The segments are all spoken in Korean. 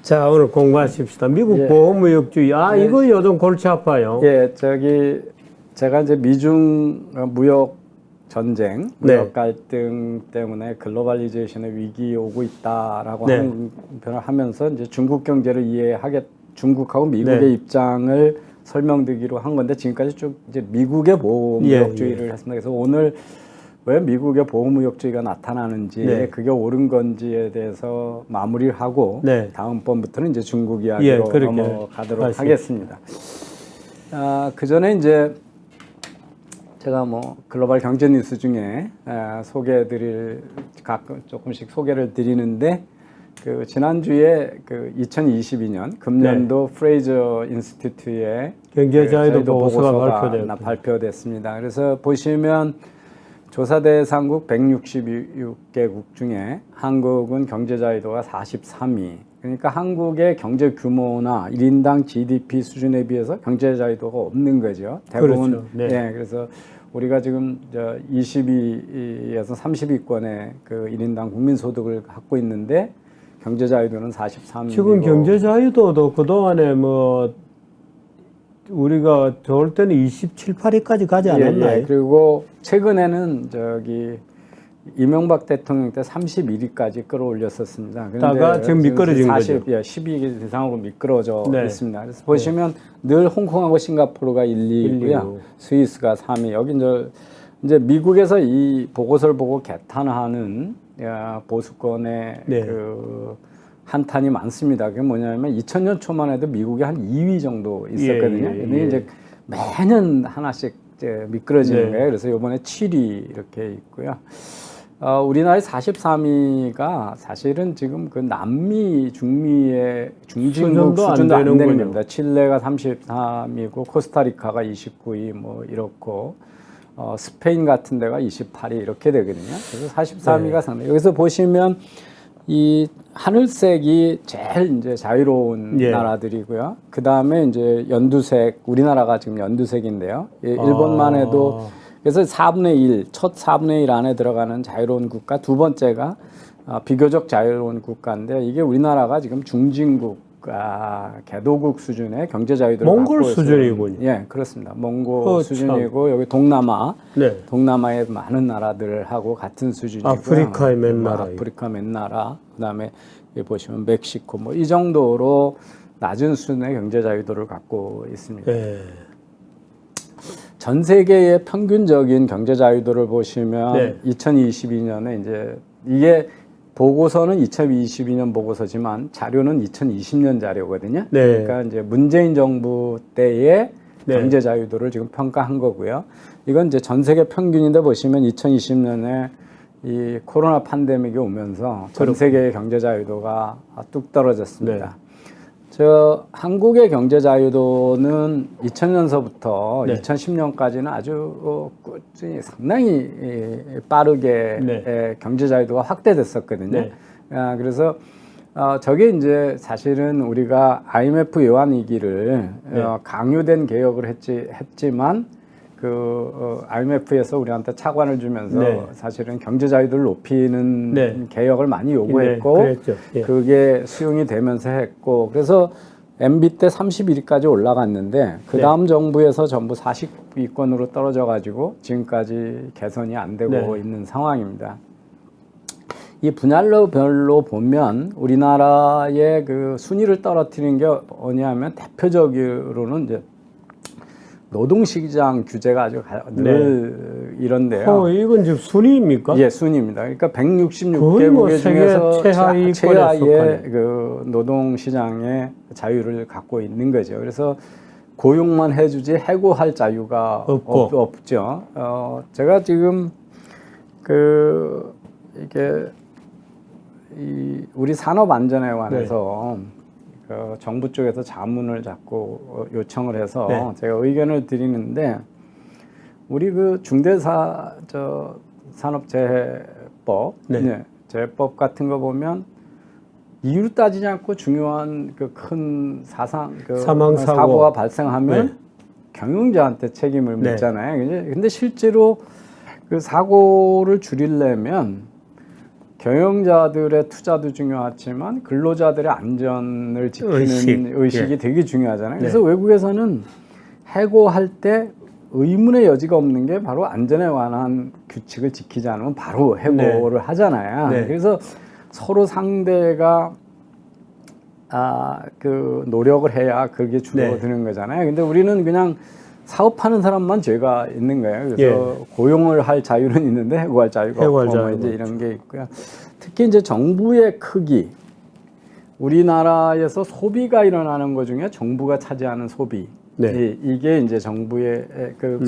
자, 오늘 공부하십시다. 미국 예. 보호무역주의. 아, 예. 이거 요즘 골치 아파요. 예, 제가 이제 미중 무역 전쟁, 무역 네. 갈등 때문에 글로벌리제이션의 위기 오고 있다라고 네. 하는 표현을 하면서 이제 중국 경제를 중국하고 미국의 네. 입장을 설명드리기로 한 건데 지금까지 쭉 이제 미국의 보호무역주의를 했습니다. 그래서 오늘 왜 미국의 보호무역주의가 나타나는지, 네. 그게 옳은 건지에 대해서 마무리를 하고 네. 다음번부터는 이제 중국 이야기로 그렇게 넘어가도록 하시죠. 하겠습니다. 그 전에 이제 제가 뭐 글로벌 경제 뉴스 중에 소개해드릴 조금씩 소개를 드리는데 그 지난주에 그 2022년 금년도 프레이저 인스티튜트의 경제자유도 보고서가 발표됐습니다. 그래서 보시면 조사 대상국 166개국 중에 한국은 경제자유도가 43위. 그러니까 한국의 경제 규모나 1인당 GDP 수준에 비해서 경제자유도가 없는 거죠. 대부분. 그렇죠. 네. 예, 그래서 우리가 지금 20위에서 30위권의 그 1인당 국민소득을 갖고 있는데 경제자유도는 43위고. 지금 경제자유도도 그동안에 뭐 우리가 좋을 때는 27, 8위까지 가지 않았나요? 예. 그리고 최근에는 이명박 대통령 때 31위까지 끌어올렸었습니다. 다가 지금 미끄러진 거죠. 12위 이상으로 미끄러져 네. 있습니다. 그래서 보시면 늘 홍콩하고 싱가포르가 1, 2위고요. 스위스가 3위. 여기 이제 미국에서 이 보고서를 보고 개탄하는 보수권의 네. 그 한탄이 많습니다. 그게 뭐냐면 2000년 초만 해도 미국이 한 2위 정도 있었거든요. 근데 이제 매년 하나씩 이제 미끄러지는 거예요. 그래서 이번에 7위 이렇게 있고요. 우리나라의 43위가 사실은 지금 그 남미, 중미의 중진국 수준도 안 되는 겁니다. 칠레가 33위고 코스타리카가 29위 뭐 이렇고 스페인 같은 데가 28위 이렇게 되거든요. 그래서 43위가 상당히 여기서 보시면 이 하늘색이 제일 이제 자유로운 나라들이고요. 그 다음에 이제 연두색, 우리나라가 지금 연두색인데요. 일본만 해도 그래서 4분의 1, 첫 4분의 1 안에 들어가는 자유로운 국가, 두 번째가 비교적 자유로운 국가인데 이게 우리나라가 지금 중진국, 개도국 수준의 경제 자유도를 몽골 수준이군요. 예, 그렇습니다. 몽골 수준이고 여기 동남아, 네. 동남아의 많은 나라들하고 같은 수준이고요. 아프리카의 몇 나라, 아프리카 몇 나라, 그다음에 여기 보시면 멕시코 뭐 이 정도로 낮은 수준의 경제 자유도를 갖고 있습니다. 네. 전 세계의 평균적인 경제 자유도를 보시면 네. 2022년에 이제 이게 보고서는 2022년 보고서지만 자료는 2020년 자료거든요. 네. 그러니까 이제 문재인 정부 때의 네. 경제 자유도를 지금 평가한 거고요. 이건 이제 전 세계 평균인데 보시면 2020년에 이 코로나 팬데믹이 오면서 전 세계의 경제 자유도가 뚝 떨어졌습니다. 네. 한국의 경제 자유도는 2000년서부터 네. 2010년까지는 아주 꾸준히 상당히 빠르게 경제 자유도가 확대됐었거든요. 네. 그래서 저게 이제 사실은 우리가 IMF 외환 위기를 강요된 개혁을 했지만 IMF에서 우리한테 차관을 주면서 사실은 경제 자유도를 높이는 개혁을 많이 요구했고 그게 수용이 되면서 했고 그래서 MB 때 31위까지 올라갔는데 그 다음 정부에서 전부 40위권으로 떨어져 가지고 지금까지 개선이 안 되고 있는 상황입니다. 이 분야별로 보면 우리나라의 그 순위를 떨어뜨리는 게 뭐냐면 대표적으로는 이제 노동시장 규제가 아주 늘 이런데요. 이건 지금 순위입니까? 예, 순위입니다. 그러니까 166개국 중에서 최하위의 그 노동시장의 자유를 갖고 있는 거죠. 그래서 고용만 해주지 해고할 자유가 없죠. 제가 지금 이게 우리 산업 안전에 관해서 정부 쪽에서 자문을 자꾸 요청을 해서 제가 의견을 드리는데 우리 그 산업재해법, 재해법 같은 거 보면 이유를 따지지 않고 중요한 그 큰 사고가 발생하면 경영자한테 책임을 묻잖아요. 근데 실제로 그 사고를 줄이려면 경영자들의 투자도 중요하지만 근로자들의 안전을 지키는 의식이 예. 되게 중요하잖아요. 그래서 외국에서는 해고할 때 의문의 여지가 없는 게 바로 안전에 관한 규칙을 지키지 않으면 바로 해고를 하잖아요. 네. 그래서 서로 상대가 그 노력을 해야 그게 줄어드는 거잖아요. 근데 우리는 그냥 사업하는 사람만 죄가 있는 거예요. 그래서 고용을 할 자유는 있는데 해고할 자유가 해고할 없고 뭐 자유가 이제 이런 게 있고요. 특히 이제 정부의 크기, 우리나라에서 소비가 일어나는 것 중에 정부가 차지하는 소비, 이게 이제 정부의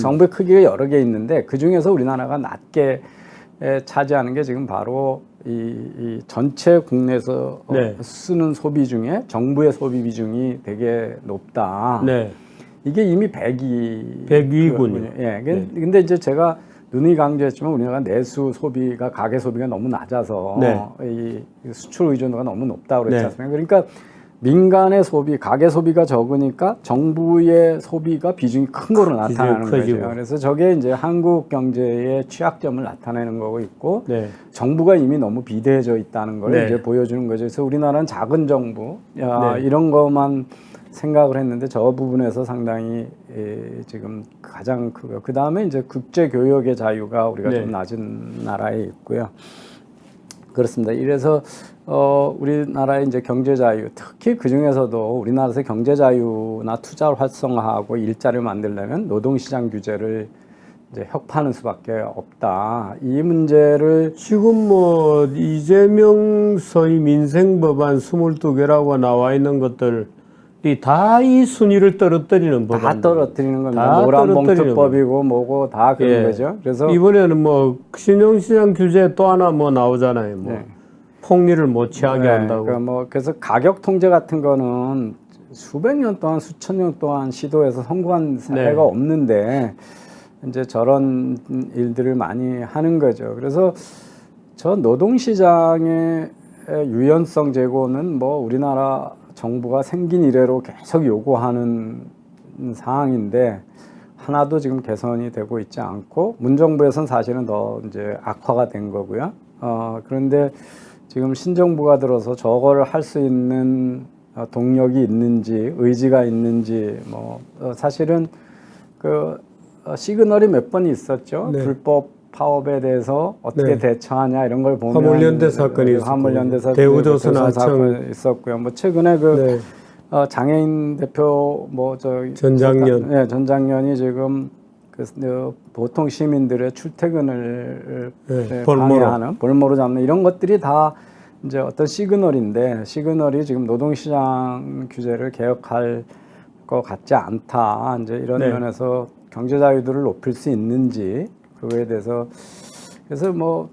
정부의 크기가 여러 개 있는데 그 중에서 우리나라가 낮게 차지하는 게 지금 바로 이 전체 국내에서 쓰는 소비 중에 정부의 소비 비중이 되게 높다. 이게 이미 102군요. 예. 근데 이제 제가 누누이 강조했지만 우리나라가 내수 소비가 가계 소비가 너무 낮아서 이 수출 의존도가 너무 높다고 그랬지 않습니까? 그러니까 민간의 소비, 가계 소비가 적으니까 정부의 소비가 비중이 큰 거로 나타나는 거죠. 그래서 저게 이제 한국 경제의 취약점을 나타내는 거고 있고 정부가 이미 너무 비대해져 있다는 걸 이제 보여주는 거죠. 그래서 우리나라는 작은 정부 이런 것만 생각을 했는데 저 부분에서 상당히 지금 가장 크고요. 그 다음에 이제 국제 교역의 자유가 우리가 좀 낮은 나라에 있고요. 그렇습니다. 이래서 우리나라의 이제 경제 자유, 특히 그 중에서도 우리나라에서 경제 자유나 투자를 활성화하고 일자리를 만들려면 노동시장 규제를 이제 혁파하는 수밖에 없다. 이 문제를 지금 뭐 이재명 소위 민생법안 22개라고 나와 있는 것들 다 이 순위를 떨어뜨리는 법안. 다 떨어뜨리는 겁니다. 노란봉투법이고 뭐고 다 그런 거죠. 그래서 이번에는 뭐 신용시장 규제 또 하나 뭐 나오잖아요. 뭐 폭리를 못 취하게 한다고. 그러니까 그래서 가격 통제 같은 거는 수백 년 동안 수천 년 동안 시도해서 성공한 사례가 없는데 이제 저런 일들을 많이 하는 거죠. 그래서 저 노동시장의 유연성 제고는 뭐 우리나라 정부가 생긴 이래로 계속 요구하는 상황인데 하나도 지금 개선이 되고 있지 않고 문정부에서는 사실은 더 이제 악화가 된 거고요. 그런데 지금 신정부가 들어서 저거를 할 수 있는 동력이 있는지 의지가 있는지 뭐 사실은 그 시그널이 몇 번 있었죠. 불법 파업에 대해서 어떻게 대처하냐 이런 걸 보면 화물연대 사건이 화물연대 사건, 대우조선 사건 있었고요. 뭐 최근에 그 장애인 대표 전장년이 지금 그 보통 시민들의 출퇴근을 방해하는 볼모로 잡는 이런 것들이 다 이제 어떤 시그널인데 시그널이 지금 노동시장 규제를 개혁할 것 같지 않다. 이제 이런 면에서 경제 자유도를 높일 수 있는지 그거에 대해서 그래서 뭐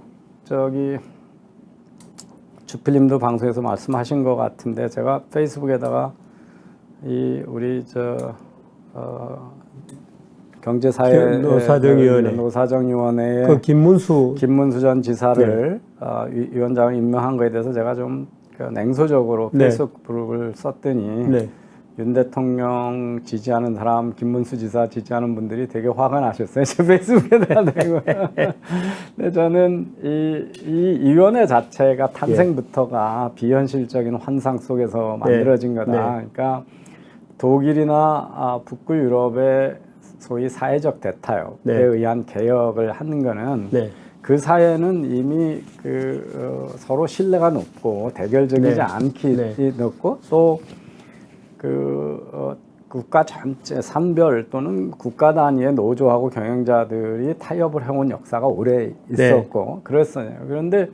주필님도 방송에서 말씀하신 것 같은데 제가 페이스북에다가 이 우리 경제사회 노사정위원회의 그 김문수 전 지사를 위원장을 임명한 거에 대해서 제가 좀 냉소적으로 페이스북을 썼더니 윤 대통령 지지하는 사람, 김문수 지사 지지하는 분들이 되게 화가 나셨어요. 제 페이스북에다가 내고. 근데 저는 이 위원회 자체가 탄생부터가 비현실적인 환상 속에서 만들어진 거다. 그러니까 독일이나 북부 유럽의 소위 사회적 대타협에 의한 개혁을 하는 거는 그 사회는 이미 서로 신뢰가 높고 대결적이지 않기 높고 또 국가 전체 산별 또는 국가 단위의 노조하고 경영자들이 타협을 해온 역사가 오래 있었고 그랬어요. 그런데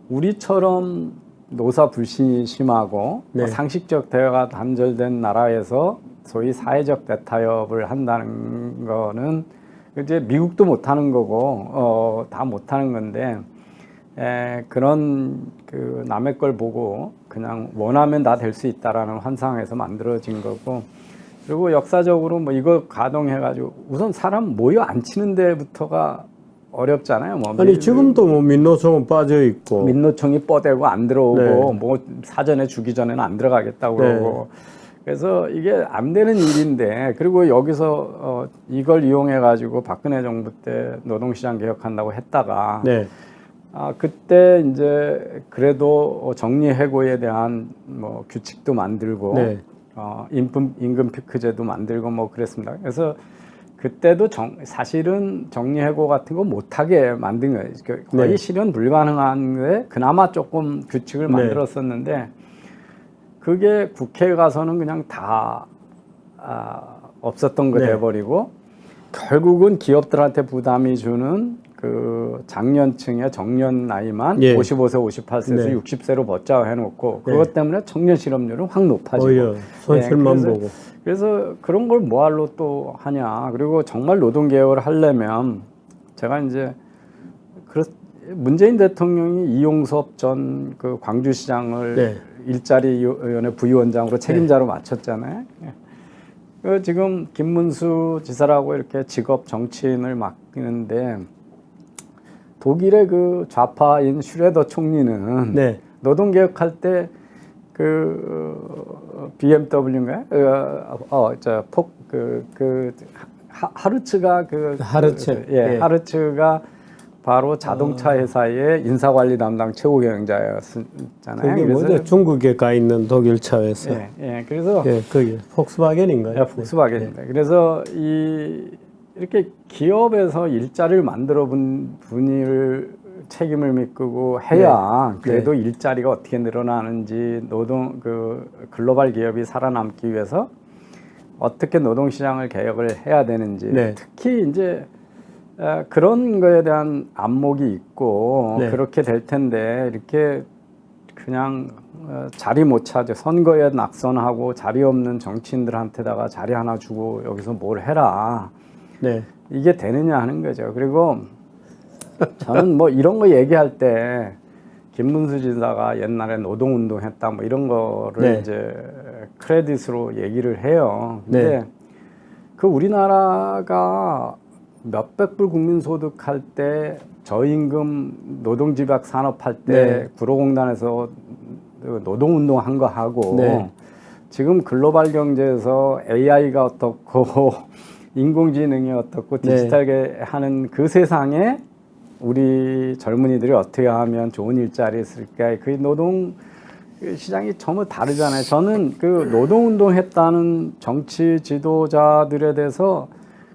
우리처럼 노사 불신이 심하고 상식적 대화가 단절된 나라에서 소위 사회적 대타협을 한다는 거는 이제 미국도 못하는 거고 다 못하는 건데 그런 남의 걸 보고 그냥 원하면 다 될 수 있다라는 환상에서 만들어진 거고 그리고 역사적으로 뭐 이거 가동해가지고 우선 사람 모여 앉히는 데부터가 어렵잖아요. 뭐 아니 지금도 뭐 민노총은 빠져 있고 민노총이 뻗대고 안 들어오고 뭐 사전에 주기 전에는 안 들어가겠다고 그러고 그래서 이게 안 되는 일인데 그리고 여기서 이걸 이용해 가지고 박근혜 정부 때 노동시장 개혁한다고 했다가 그때 이제 그래도 정리해고에 대한 뭐 규칙도 만들고 네. 임금 피크제도 만들고 뭐 그랬습니다. 그래서 그때도 사실은 정리해고 같은 거 못하게 만든 거예요. 거의 네. 실현 불가능한데 그나마 조금 규칙을 만들었었는데 그게 국회에 가서는 그냥 다 없었던 거 돼버리고 결국은 기업들한테 부담이 주는 그 장년층의 정년 나이만 55세, 58세에서 60세로 벗자 해놓고 그것 때문에 청년 실업률은 확 높아지고 손실만 보고. 그래서 그런 걸 뭐하러 또 하냐. 그리고 정말 노동개혁을 하려면 제가 이제 문재인 대통령이 이용섭 전 그 광주시장을 일자리위원회 부위원장으로 책임자로 맡았잖아요. 지금 김문수 지사라고 이렇게 직업 정치인을 맡기는데 독일의 그 좌파인 슈레더 총리는 노동개혁할 때 그 BMW인가요? 하르츠가 하르츠가 바로 자동차 회사의 인사관리 담당 최고 경영자였잖아요. 그게 뭐죠? 중국에 가 있는 독일 차 회사. 그래서 거기 폭스바겐인가요? 폭스바겐입니다. 그래서 이렇게 기업에서 일자리를 만들어 본 분을 책임을 믿고 해야 그래도 일자리가 어떻게 늘어나는지 글로벌 기업이 살아남기 위해서 어떻게 노동시장을 개혁을 해야 되는지 특히 이제 그런 거에 대한 안목이 있고 그렇게 될 텐데 이렇게 그냥 자리 못 찾아 선거에 낙선하고 자리 없는 정치인들한테다가 자리 하나 주고 여기서 뭘 해라 이게 되느냐 하는 거죠. 그리고 저는 뭐 이런 거 얘기할 때 김문수 지사가 옛날에 노동운동 했다 뭐 이런 거를 이제 크레딧으로 얘기를 해요. 근데 그 우리나라가 몇백 불 국민소득 할 때 저임금 노동집약 산업 할 때 구로공단에서 노동운동 한 거 하고 지금 글로벌 경제에서 AI가 어떻고 인공지능이 어떻고 디지털게 하는 그 세상에 우리 젊은이들이 어떻게 하면 좋은 일자리 있을까? 그 노동 시장이 전부 다르잖아요. 저는 그 노동운동 했다는 정치 지도자들에 대해서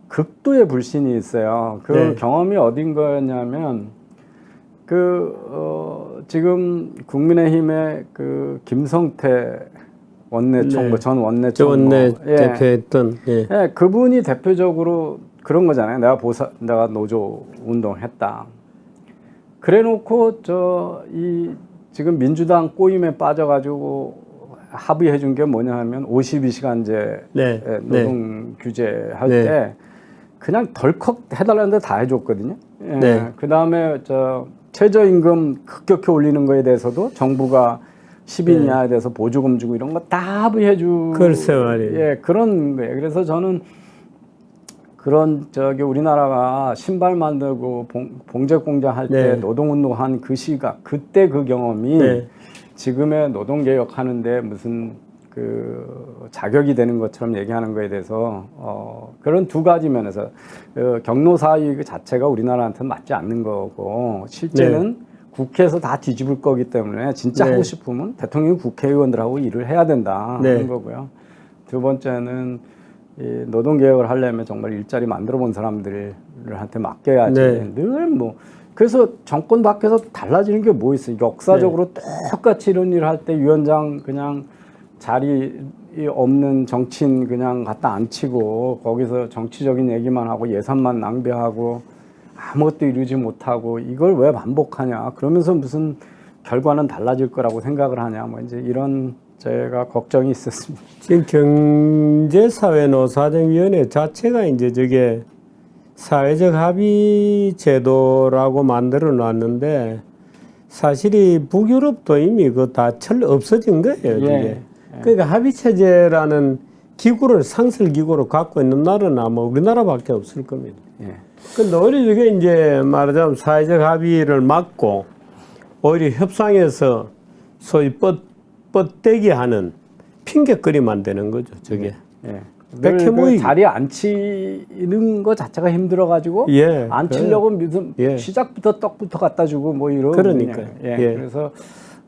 극도의 불신이 있어요. 그 경험이 어딘 거였냐면 지금 국민의힘의 그 김성태 원내총무 전 원내총무 대표했던 그분이 대표적으로 그런 거잖아요. 내가 노조 운동했다. 그래놓고 지금 민주당 꼬임에 빠져가지고 합의해 준 게 뭐냐 하면 52시간제 노동 규제 할 때 그냥 덜컥 해달라는데 다 해줬거든요. 그 다음에 최저임금 급격히 올리는 거에 대해서도 정부가 10인 이하에 대해서 보조금 주고 이런 거 다 합의해 주고 글쎄 말이에요. 그런 거예요. 그래서 저는 그런 우리나라가 신발 만들고 봉제 공장 할 때 노동운동 한 그 시각 그때 그 경험이 지금의 노동개혁 하는데 무슨 그 자격이 되는 것처럼 얘기하는 거에 대해서 그런 두 가지 면에서 경로사의 그 자체가 우리나라한테는 맞지 않는 거고 실제는 국회에서 다 뒤집을 거기 때문에 진짜 하고 싶으면 대통령이 국회의원들하고 일을 해야 된다 하는 거고요. 두 번째는 이 노동개혁을 하려면 정말 일자리 만들어 본 사람들한테 맡겨야지. 늘 뭐 그래서 정권 밖에서 달라지는 게 뭐 있어요. 역사적으로 똑같이 이런 일을 할 때 위원장 그냥 자리 없는 정치인 그냥 갖다 앉히고 거기서 정치적인 얘기만 하고 예산만 낭비하고 아무것도 이루지 못하고 이걸 왜 반복하냐. 그러면서 무슨 결과는 달라질 거라고 생각을 하냐. 뭐 이제 이런 제가 걱정이 있었습니다. 지금 경제사회노사정위원회 자체가 이제 저게 사회적 합의 제도라고 만들어 놨는데 사실이 북유럽도 이미 그 다 없어진 거예요. 저게. 그러니까 합의체제라는 기구를 상설기구로 갖고 있는 나라는 아마 우리나라밖에 없을 겁니다. 근데 오히려 저게 이제 말하자면 사회적 합의를 막고 오히려 협상에서 소위 뻗대기 하는 핑계거리만 되는 거죠. 저게. 백해 그 모이기. 자리에 앉히는 거 자체가 힘들어가지고 예, 앉히려고 무슨 예. 시작부터 떡부터 갖다 주고 뭐 이런. 그러니까요. 예. 예. 그래서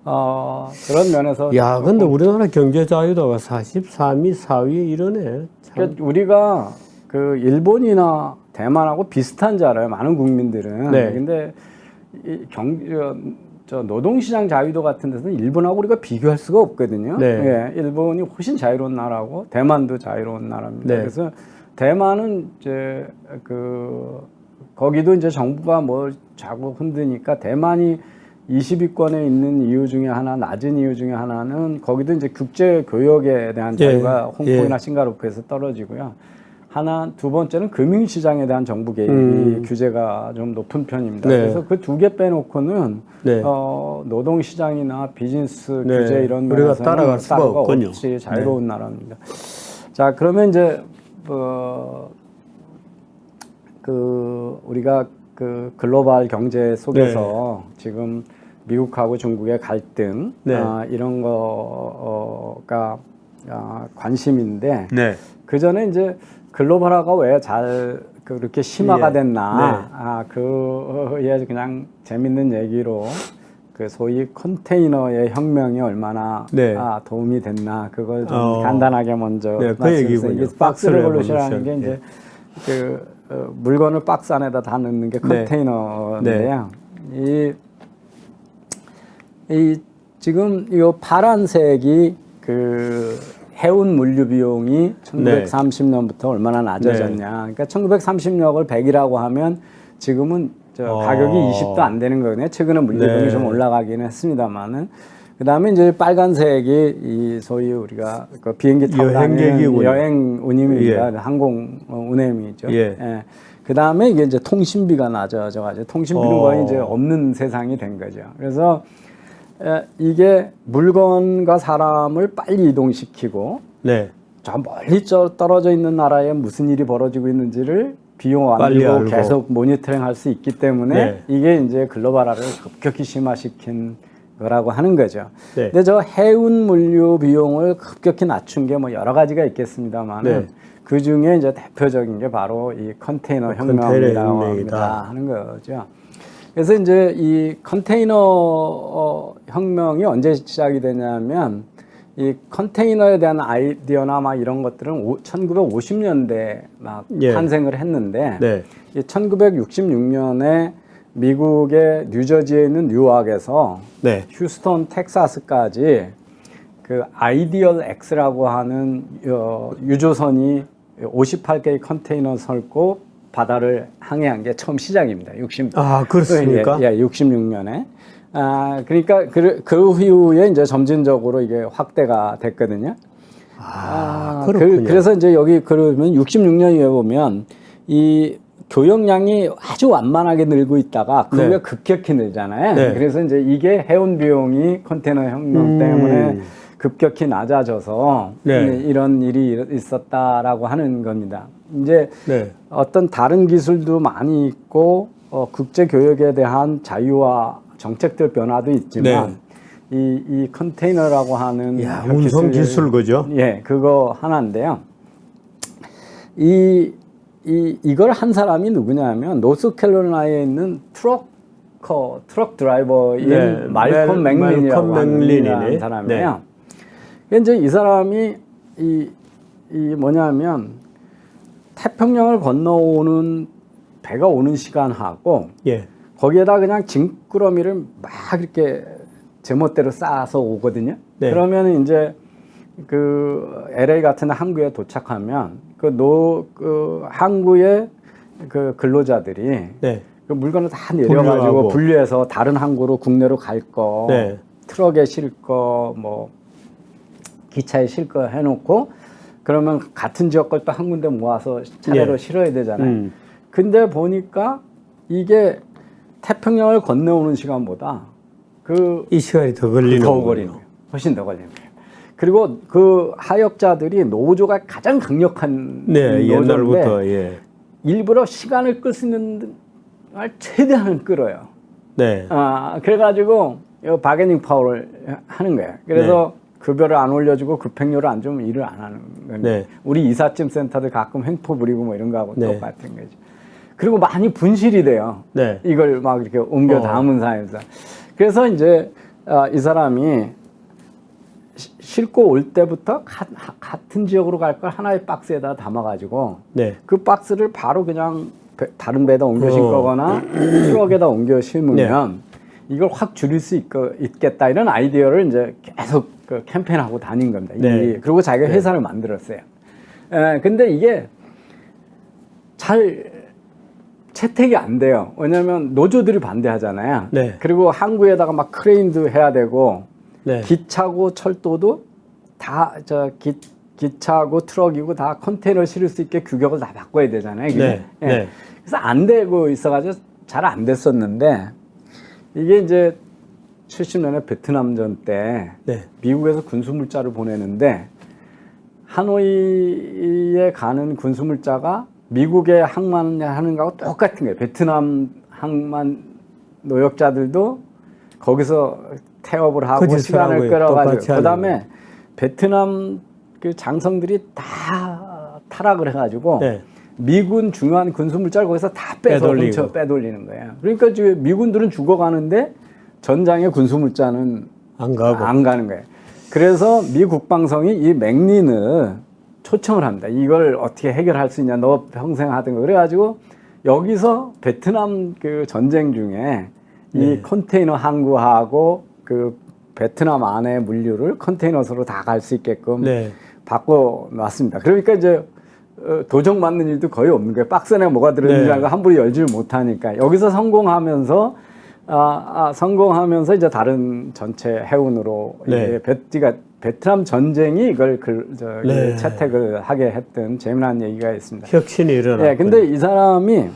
그런 면에서. 야, 근데 우리나라 경제 자유도가 43위, 4위 이러네. 참. 그러니까 우리가 그 일본이나 대만하고 비슷한 줄 알아요. 많은 국민들은. 네. 근데 저 노동시장 자유도 같은 데서는 일본하고 우리가 비교할 수가 없거든요. 네. 예, 일본이 훨씬 자유로운 나라고 대만도 자유로운 나라입니다. 네. 그래서 대만은 이제 거기도 이제 정부가 뭘 자꾸 흔드니까 대만이 20위권에 있는 이유 중에 하나, 낮은 이유 중에 하나는 거기도 이제 국제 교역에 대한 자유가 홍콩이나 싱가포르에서 떨어지고요. 두 번째는 금융시장에 대한 정부 개입이 규제가 좀 높은 편입니다. 네. 그래서 그 두 개 빼놓고는 네. 노동시장이나 비즈니스 네. 규제 이런 우리가 면에서는 따라갈 수가 따로가 없군요. 없이 자유로운 나라입니다. 자, 그러면 이제 우리가 그 글로벌 경제 속에서 지금 미국하고 중국의 갈등 이런 거가 관심인데 그 전에 이제 글로벌화가 왜 그렇게 심화가 됐나? 그에 그냥 재밌는 얘기로 그 소위 컨테이너의 혁명이 얼마나 도움이 됐나? 그걸 좀 간단하게 먼저 말씀드리겠습니다. 이게 박스 레볼루션이라는 게 이제 물건을 박스 안에다 다 넣는 게 컨테이너인데요. 지금 이 파란색이 그 해운 물류 비용이 1930년부터 얼마나 낮아졌냐. 그러니까 1930년을 100이라고 하면 지금은 가격이 20도 안 되는 거거든요. 최근에 물류 비용이 좀 올라가기는 했습니다만은. 그다음에 이제 빨간색이 이 소위 우리가 그 비행기 타고 다니는 여행 운임입니다. 항공 운임이죠. 그다음에 이게 이제 통신비가 낮아져가지고 통신비는 거의 이제 없는 세상이 된 거죠. 그래서 이게 물건과 사람을 빨리 이동시키고 저 멀리 떨어져 있는 나라에 무슨 일이 벌어지고 있는지를 비용 안 들고 계속 모니터링할 수 있기 때문에 이게 이제 글로벌화를 급격히 심화시킨 거라고 하는 거죠. 근데 저 해운 물류 비용을 급격히 낮춘 게 뭐 여러 가지가 있겠습니다만 그 중에 이제 대표적인 게 바로 이 컨테이너 혁명이라고 하는 거죠. 그래서 이제 이 컨테이너 혁명이 언제 시작이 되냐면 이 컨테이너에 대한 아이디어나 막 이런 것들은 1950년대 막 탄생을 했는데 1966년에 미국의 뉴저지에 있는 뉴욕에서 휴스턴, 텍사스까지 그 아이디얼 X라고 하는 유조선이 58개의 컨테이너 싣고 바다를 항해한 게 처음 시작입니다. 그렇습니까? 66년에. 그러니까 그 후에 이제 점진적으로 이게 확대가 됐거든요. 그렇군요. 그래서 이제 여기 그러면 66년에 보면 이 교역량이 아주 완만하게 늘고 있다가 그게 급격히 늘잖아요. 그래서 이제 이게 해운 비용이 컨테이너 혁명 때문에 급격히 낮아져서 이런 일이 있었다라고 하는 겁니다. 이제 어떤 다른 기술도 많이 있고 국제 교역에 대한 자유와 정책들 변화도 있지만 이 컨테이너라고 하는 운송 기술 거죠. 그거 하나인데요. 이걸 한 사람이 누구냐면 노스캐롤라이나에 있는 트럭 드라이버인 말콤 맥린이라고 하는 사람이에요. 이제 이 사람이 뭐냐면 태평양을 건너오는 배가 오는 시간하고 거기에다 그냥 짐꾸러미를 막 이렇게 제멋대로 쌓아서 오거든요. 그러면 이제 그 LA 같은 항구에 도착하면 그 항구의 그 근로자들이 그 물건을 다 내려가지고 분류해서 다른 항구로 국내로 갈 거, 트럭에 실 거, 뭐 기차에 실 거 해놓고 그러면 같은 지역 걸 또 한 군데 모아서 차례로 실어야 되잖아요. 근데 보니까 이게 태평양을 건너오는 시간보다 이 시간이 더 걸리는 거예요. 훨씬 더 걸리는 거예요. 그리고 그 하역자들이 노조가 가장 강력한 옛날부터 일부러 시간을 끌 수 있는 걸 최대한 끌어요. 그래가지고 바게닝 파워를 하는 거예요. 그래서 급여를 안 올려주고 급행료를 안 주면 일을 안 하는 거예요. 네. 우리 이삿짐 센터들 가끔 횡포 부리고 뭐 이런 거하고 네. 똑같은 거죠. 그리고 많이 분실이 돼요. 네. 이걸 막 이렇게 옮겨 담은 사이에서. 그래서 이제 이 사람이 싣고 올 때부터 같은 지역으로 갈 걸 하나의 박스에다 담아가지고 네. 그 박스를 바로 그냥 다른 배에다 옮겨 싣거나 트럭에다 옮겨 심으면 이걸 확 줄일 수 있겠다 이런 아이디어를 이제 계속 그 캠페인하고 다닌 겁니다. 네. 그리고 자기가 회사를 만들었어요. 근데 이게 잘 채택이 안 돼요. 왜냐하면 노조들이 반대하잖아요. 네. 그리고 항구에다가 막 크레인도 해야 되고 네. 기차고 철도도 다 기차고 트럭이고 다 컨테이너 실을 수 있게 규격을 다 바꿔야 되잖아요. 네. 예. 네. 그래서 안 되고 있어가지고 잘 안 됐었는데 이게 이제 70년에 베트남전 때 네. 미국에서 군수물자를 보내는데 하노이에 가는 군수물자가 미국의 항만하는 거하고 똑같은 거예요. 베트남 항만 노역자들도 거기서 태업을 하고 그 시간을 짓을 하고요. 끌어가지고 그다음에 베트남 그 장성들이 다 타락을 해가지고 네. 미군 중요한 군수물자를 거기서 다 빼서 훔쳐 빼돌리는 거예요. 그러니까 이제 미군들은 죽어가는데 전장의 군수물자는 안 가고. 안 가는 거예요. 그래서 미 국방성이 이 맥린을 초청을 합니다. 이걸 어떻게 해결할 수 있냐, 너 평생 하던 거. 그래가지고 여기서 베트남 그 전쟁 중에 이 컨테이너 항구하고 그 베트남 안의 물류를 컨테이너로 다 갈 수 있게끔 네. 바꿔놨습니다. 그러니까 이제 도적 맞는 일도 거의 없는 거예요. 박스 안에 뭐가 들어있는지 알고 함부로 열지를 못하니까 여기서 성공하면서 성공하면서 이제 다른 전체 해운으로 네. 베트남 전쟁이 이걸 네. 채택을 하게 했던 재미난 얘기가 있습니다. 혁신이 일어났군요. 예, 근데 이 사람이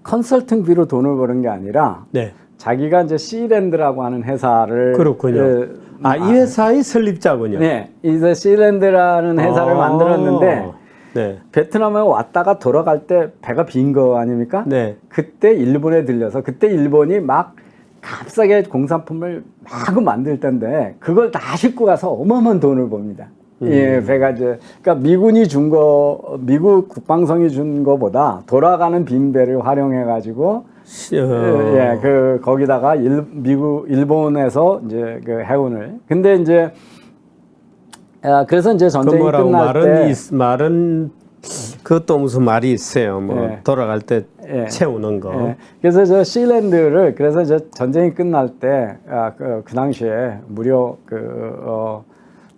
컨설팅비로 돈을 버는 게 아니라 네. 자기가 이제 시랜드라고 하는 회사를 그렇군요. 이 회사의 설립자군요. 네, 이제 시랜드라는 회사를 만들었는데 네. 베트남에 왔다가 돌아갈 때 배가 빈 거 아닙니까? 네. 그때 일본에 들려서 그때 일본이 막 값싸게 공산품을 마구 만들 텐데 그걸 다 싣고 가서 어마어마한 돈을 법니다. 예, 배가 이제 그러니까 미군이 준 거, 미국 국방성이 준 거보다 돌아가는 빈 배를 활용해 가지고 예, 그 거기다가 일본에서 이제 그 해운을 근데 이제 그래서 이제 전쟁이 끝날 때 말은 그것도 무슨 말이 있어요. 뭐 예. 돌아갈 때 예. 채우는 거. 예. 그래서 저 시랜드를 그래서 이제 전쟁이 끝날 때 그 당시에 무려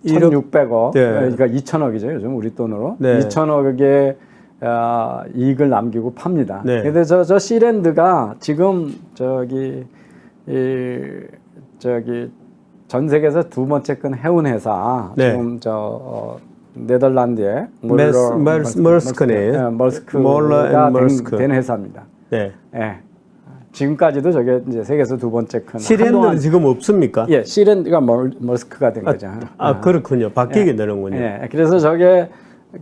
1,600억 네. 그러니까 2,000억이죠 요즘 우리 돈으로 네. 2,000억의 이익을 남기고 팝니다. 네. 근데 저 시랜드가 지금 전 세계에서 두 번째 큰 해운 회사 네. 지금 네덜란드의 머스크네요. 머스크가 머스크. 된 회사입니다. 네. 예. 지금까지도 저게 이제 세계에서 두 번째 큰 시랜드는 지금 없습니까? 예, 시랜드가 머스크가 된 거죠. 그렇군요. 바뀌게 되는군요. 예, 그래서 저게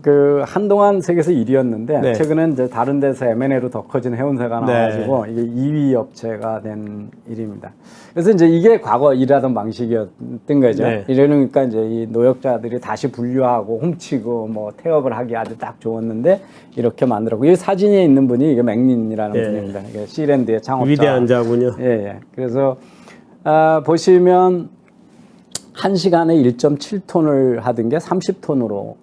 그 한동안 세계에서 1위였는데 네. 최근엔 이제 다른 데서 M&A로 더 커진 해운사가 네. 나와가지고 이게 2위 업체가 된 일입니다. 그래서 이제 이게 과거 일하던 방식이었던 거죠. 네. 이러니까 이제 이 노역자들이 다시 분류하고 훔치고 뭐 태업을 하기 아주 딱 좋았는데 이렇게 만들었고 이 사진에 있는 분이 이게 맥린이라는 네. 분입니다. 이게 시랜드의 창업자. 위대한 자군요. 예, 예. 그래서 보시면 1시간에 1.7톤을 하던 게 30톤으로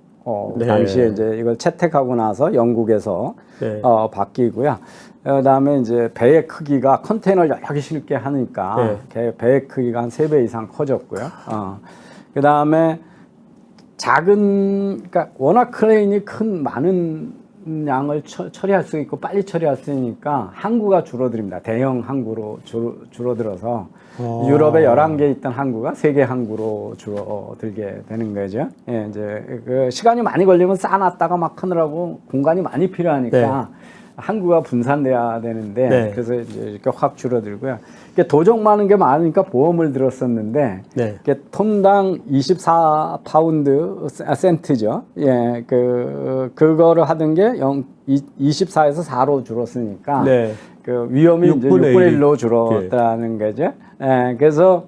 네. 당시에 이제 이걸 채택하고 나서 영국에서 네. 바뀌고요. 그다음에 이제 배의 크기가 컨테이너를 여러 개 실게 하니까 배의 크기가 한 3배 이상 커졌고요. 그다음에 그러니까 워낙 크레인이 많은 양을 처리할 수 있고 빨리 처리할 수 있으니까 항구가 줄어듭니다. 대형 항구로 줄어들어서 유럽에 11개 있던 항구가 3개 항구로 줄어들게 되는 거죠. 예, 이제 그 시간이 많이 걸리면 쌓아놨다가 막 하느라고 공간이 많이 필요하니까 항구가 분산돼야 되는데 그래서 이제 이렇게 확 줄어들고요. 도적 많은 게 많으니까 보험을 들었었는데 톤당 24파운드 센트죠. 예, 그거를 하던 게 24에서 4로 줄었으니까 그 위험이 6분의 이제 6분의 1로 줄었다는 거죠. 예, 그래서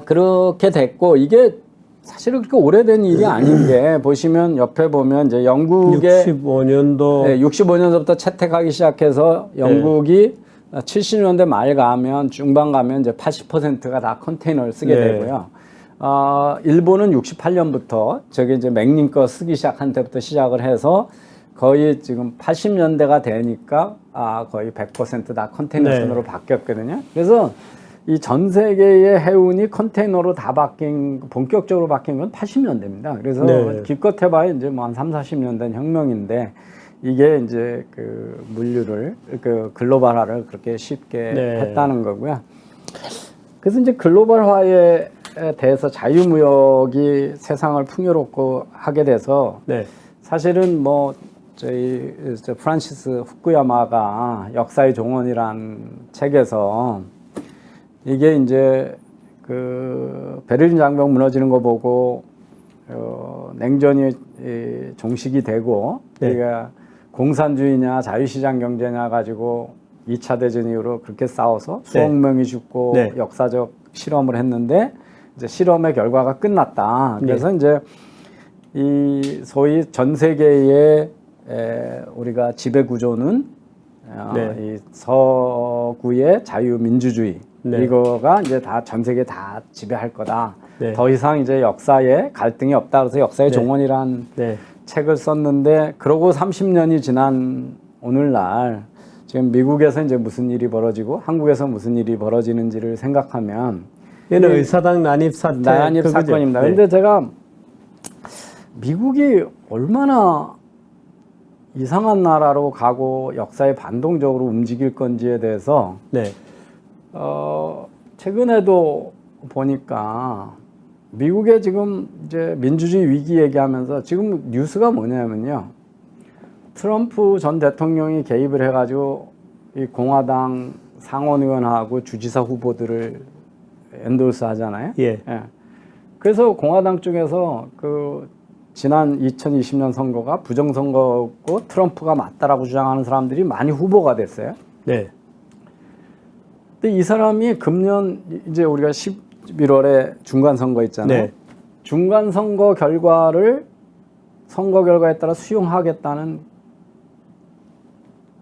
그렇게 됐고 이게 사실은 그렇게 오래된 일이 아닌 게 보시면 옆에 보면 이제 영국의 65년도 네, 65년서부터 채택하기 시작해서 영국이 70년대 말 가면 중반 가면 이제 80%가 다 컨테이너를 쓰게 네. 되고요. 일본은 68년부터 저게 이제 맥님 거 쓰기 시작한 때부터 시작을 해서 거의 지금 80년대가 되니까 거의 100%다 컨테이너 네. 선으로 바뀌었거든요. 그래서 이 전 세계의 해운이 컨테이너로 다 본격적으로 바뀐 건 80년대입니다. 그래서 네. 기껏 해봐야 이제 뭐 한 30-40년 된 혁명인데 이게 이제 그 물류를 그 글로벌화를 그렇게 쉽게 네. 했다는 거고요. 그래서 이제 글로벌화에 대해서 자유무역이 세상을 풍요롭고 하게 돼서 네. 사실은 뭐 저희 프란시스 후쿠야마가 역사의 종언이란 책에서 이게 이제 그 베를린 장벽 무너지는 거 보고 냉전이 종식이 되고 네. 우리가 공산주의냐 자유시장 경제냐 가지고 2차 대전 이후로 그렇게 싸워서 수억 네. 명이 죽고 네. 역사적 실험을 했는데 이제 실험의 결과가 끝났다. 그래서 네. 이제 이 소위 전 세계의 우리가 지배 구조는 네. 이 서구의 자유민주주의 네. 이거가 이제 다 전 세계 다 지배할 거다. 네. 더 이상 이제 역사에 갈등이 없다. 그래서 역사의 네. 종언이란 네. 책을 썼는데 그러고 30년이 지난 오늘날 지금 미국에서 이제 무슨 일이 벌어지고 한국에서 무슨 일이 벌어지는지를 생각하면 얘는 의사당 난입 사태 난입 그거죠? 사건입니다. 네. 근데 제가 미국이 얼마나 이상한 나라로 가고 역사에 반동적으로 움직일 건지에 대해서 네. 최근에도 보니까 미국의 지금 이제 민주주의 위기 얘기하면서 지금 뉴스가 뭐냐면요. 트럼프 전 대통령이 개입을 해가지고 이 공화당 상원의원하고 주지사 후보들을 엔돌스 하잖아요. 예. 그래서 공화당 쪽에서 그 지난 2020년 선거가 부정선거고 트럼프가 맞다라고 주장하는 사람들이 많이 후보가 됐어요. 네. 근데 이 사람이 금년 이제 우리가 11월에 중간 선거 있잖아요. 네. 중간 선거 결과를 선거 결과에 따라 수용하겠다는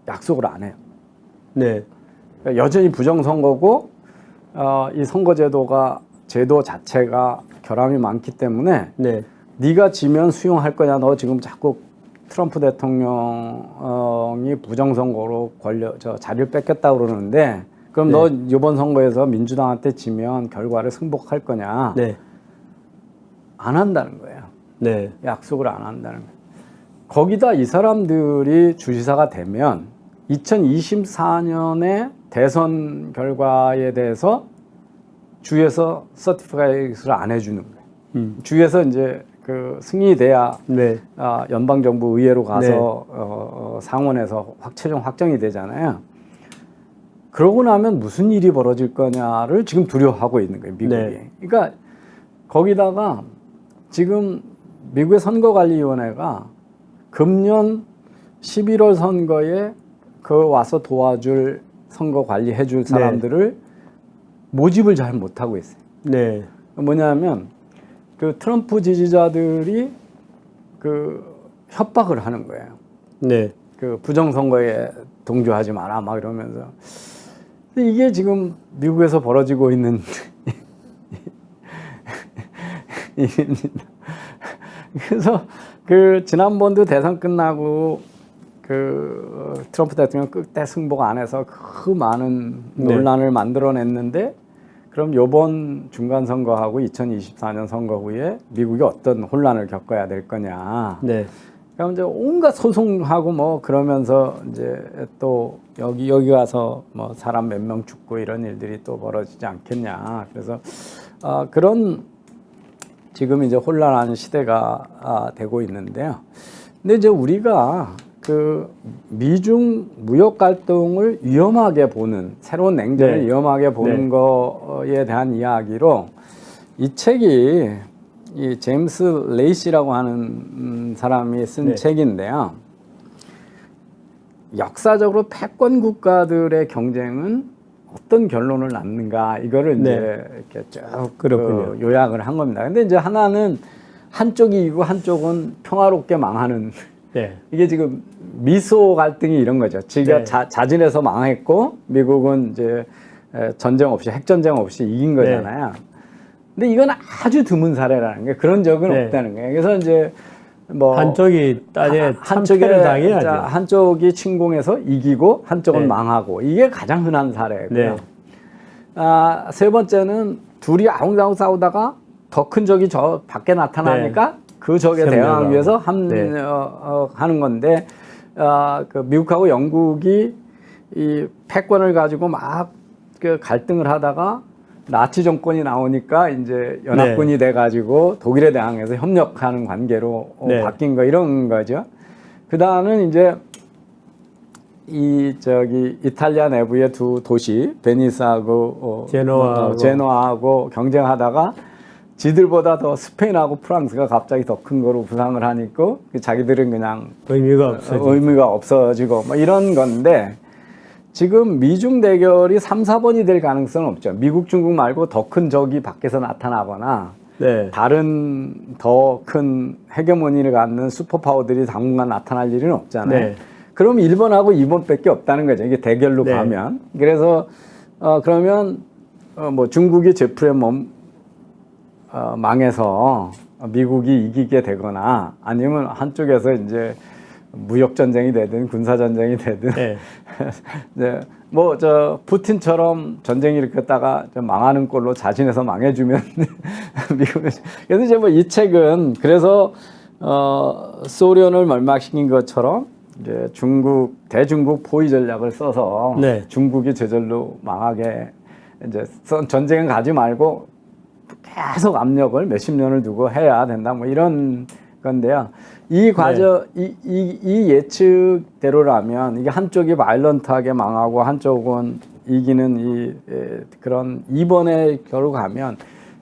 약속을 안 해요. 네. 그러니까 여전히 부정선거고 이 제도 자체가 결함이 많기 때문에 네. 네가 지면 수용할 거냐. 너 지금 자꾸 트럼프 대통령이 부정선거로 자리를 뺏겼다 그러는데 그럼 네. 너 이번 선거에서 민주당한테 지면 결과를 승복할 거냐. 네. 안 한다는 거예요. 네. 약속을 안 한다는 거예요. 거기다 이 사람들이 주지사가 되면 2024년에 대선 결과에 대해서 주에서 서티피케이트를 안 해주는 거예요. 주에서 이제 그 승인돼야 네. 연방정부 의회로 가서 상원에서 최종 확정이 되잖아요. 그러고 나면 무슨 일이 벌어질 거냐를 지금 두려워하고 있는 거예요, 미국이. 네. 그러니까 거기다가 지금 미국의 선거관리위원회가 금년 11월 선거에 와서 도와줄 선거 관리해줄 사람들을 모집을 잘 못하고 있어요. 네. 뭐냐면 그 트럼프 지지자들이 그 협박을 하는 거예요. 네. 그 부정선거에 동조하지 마라 막 이러면서. 근데 이게 지금 미국에서 벌어지고 있는 일입니다. 그래서 그 지난번도 대선 끝나고 그 트럼프 대통령 끝에 승복 안 해서 그 많은 논란을 만들어냈는데 그럼 이번 중간 선거하고 2024년 선거 후에 미국이 어떤 혼란을 겪어야 될 거냐. 네. 그럼 이제 온갖 소송하고 뭐 그러면서 이제 또 여기 가서 뭐 사람 몇 명 죽고 이런 일들이 또 벌어지지 않겠냐. 그래서 그런 지금 이제 혼란한 시대가 되고 있는데요. 근데 이제 우리가 그 미중 무역 갈등을 위험하게 보는 새로운 냉전을 위험하게 보는 거에 대한 이야기로 이 책이 이 제임스 레이시라고 하는 사람이 쓴 책인데요. 역사적으로 패권 국가들의 경쟁은 어떤 결론을 낳는가 이거를 네. 이제 이렇게 쭉 그렇군요. 요약을 한 겁니다. 근데 이제 하나는 한쪽이 이기고 한쪽은 평화롭게 망하는 네. 이게 지금 미소 갈등이 이런 거죠. 지가 네. 자진해서 망했고 미국은 이제 전쟁 없이 핵전쟁 없이 이긴 거잖아요. 근데 이건 아주 드문 사례라는 게 그런 적은 네. 없다는 거예요. 그래서 이제 뭐 한쪽이 따제 참패를 당해야죠. 한쪽이 침공해서 이기고 한쪽은 네. 망하고 이게 가장 흔한 사례고요. 네. 세 번째는 둘이 아웅다웅 싸우다가 더 큰 적이 저 밖에 나타나니까 그 적에 대응하기 위해서 하는 건데 그 미국하고 영국이 이 패권을 가지고 막 그 갈등을 하다가 나치 정권이 나오니까 이제 연합군이 돼가지고 독일에 대항해서 협력하는 관계로 바뀐 거 이런 거죠. 그 다음은 이제 이 저기 이탈리아 내부의 두 도시 베니스하고 제노아하고 경쟁하다가 지들보다 더 스페인하고 프랑스가 갑자기 더 큰 거로 부상을 하니까 자기들은 그냥 의미가 없어지고 뭐 이런 건데. 지금 미중 대결이 3, 4번이 될 가능성은 없죠. 미국, 중국 말고 더 큰 적이 밖에서 나타나거나 다른 더 큰 헤게모니를 갖는 슈퍼파워들이 당분간 나타날 일은 없잖아요. 그럼 1번하고 2번밖에 없다는 거죠. 이게 대결로 가면. 그래서 그러면 뭐 중국이 제프에 망해서 미국이 이기게 되거나 아니면 한쪽에서 이제 무역 전쟁이 되든 군사 전쟁이 되든 네, 뭐 저 푸틴처럼 전쟁 일으켰다가 좀 망하는 꼴로 자진해서 망해주면 미국은 그래서 이제 뭐 이 책은 그래서 소련을 mermak시킨 것처럼 이제 대중국 포위 전략을 써서 중국이 저절로 망하게 이제 전쟁은 가지 말고 계속 압력을 몇십 년을 두고 해야 된다 뭐 이런 건데요. 이 과정, 이 예측대로라면 이게 한쪽이 바이런트하게 망하고 한쪽은 이기는 그런 2번의 결로 가면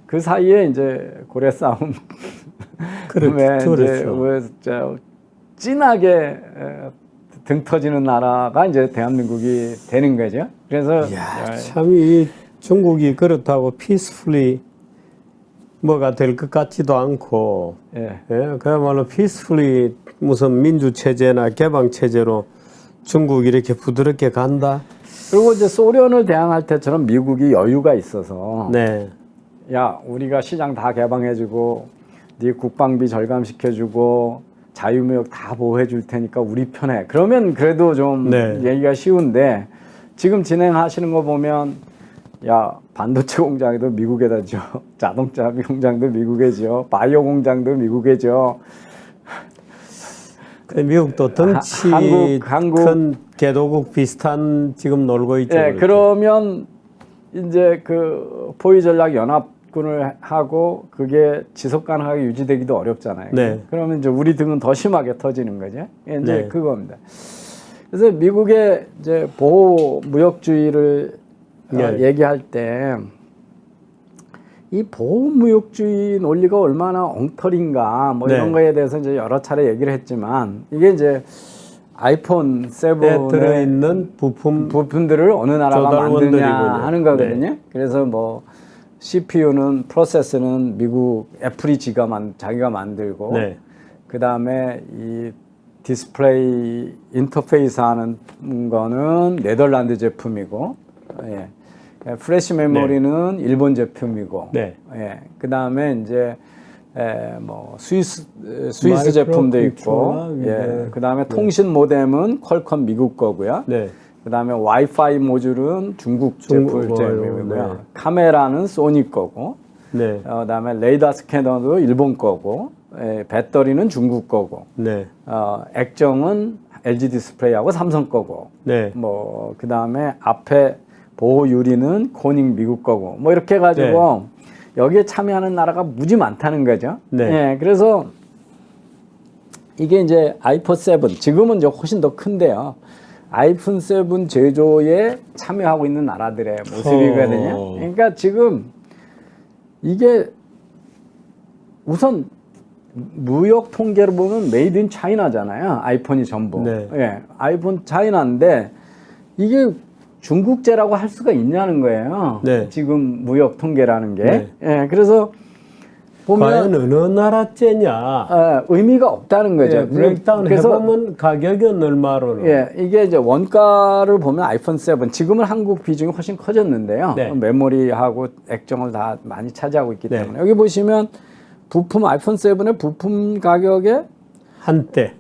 그 사이에 이제 고래 싸움, 그렇죠. 진하게 등 터지는 나라가 이제 대한민국이 되는 거죠. 그래서 참 이 중국이 그렇다고 피스풀리 뭐가 될 것 같지도 않고, 그야말로 피스풀리 무슨 민주체제나 개방체제로 중국이 이렇게 부드럽게 간다? 그리고 이제 소련을 대항할 때처럼 미국이 여유가 있어서, 야, 우리가 시장 다 개방해주고, 네 국방비 절감시켜주고, 자유무역 다 보호해줄 테니까 우리 편해. 그러면 그래도 좀 얘기가 쉬운데, 지금 진행하시는 거 보면, 야, 반도체 공장도 미국에다 줘. 자동차 공장도 미국에 줘. 바이오 공장도 미국에 줘. 미국도 덩치 큰 개도국 비슷한 지금 놀고 있죠. 그러면 이제 그 포위 전략 연합군을 하고 그게 지속 가능하게 유지되기도 어렵잖아요. 그러면 이제 우리 등은 더 심하게 터지는 거죠. 이제 그겁니다. 그래서 미국의 이제 보호 무역주의를 얘기할 때 이 보호무역주의 논리가 얼마나 엉터리인가 뭐 이런 거에 대해서 이제 여러 차례 얘기를 했지만 이게 이제 아이폰 7에 들어있는 부품들을 어느 나라가 만드냐 하는 거거든요. 그래서 뭐 CPU는 프로세서는 미국 애플이 자기가 만들고 그 다음에 이 디스플레이 인터페이스 하는 거는 네덜란드 제품이고 플래시 메모리는 일본 제품이고, 그 다음에 이제 뭐 스위스 제품도 있고, 그 다음에 통신 모뎀은 퀄컴 미국 거고요. 그 다음에 와이파이 모듈은 중국 제품이고요. 카메라는 소니 거고, 그 다음에 레이더 스캐너도 일본 거고, 배터리는 중국 거고, 액정은 LG 디스플레이하고 삼성 거고, 뭐 그 다음에 앞에 보호 유리는 코닝 미국 거고 뭐 이렇게 해가지고 여기에 참여하는 나라가 무지 많다는 거죠. 그래서 이게 이제 아이폰 7 지금은 이제 훨씬 더 큰데요. 아이폰 7 제조에 참여하고 있는 나라들의 모습이거든요. 그러니까 지금 이게 우선 무역 통계로 보면 메이드 인 차이나잖아요. 아이폰이 전부. 아이폰 차이나인데 이게 중국제라고 할 수가 있냐는 거예요. 네. 지금 무역 통계라는 게. 네. 예, 그래서 과연 보면 어느 나라째냐? 의미가 없다는 거죠. 예, 브레이크다운 해보면 가격은 얼마로? 예, 이게 이제 원가를 보면 아이폰 7 지금은 한국 비중이 훨씬 커졌는데요. 네. 메모리하고 액정을 다 많이 차지하고 있기 네. 때문에 여기 보시면 부품 아이폰 7의 부품 가격에 한때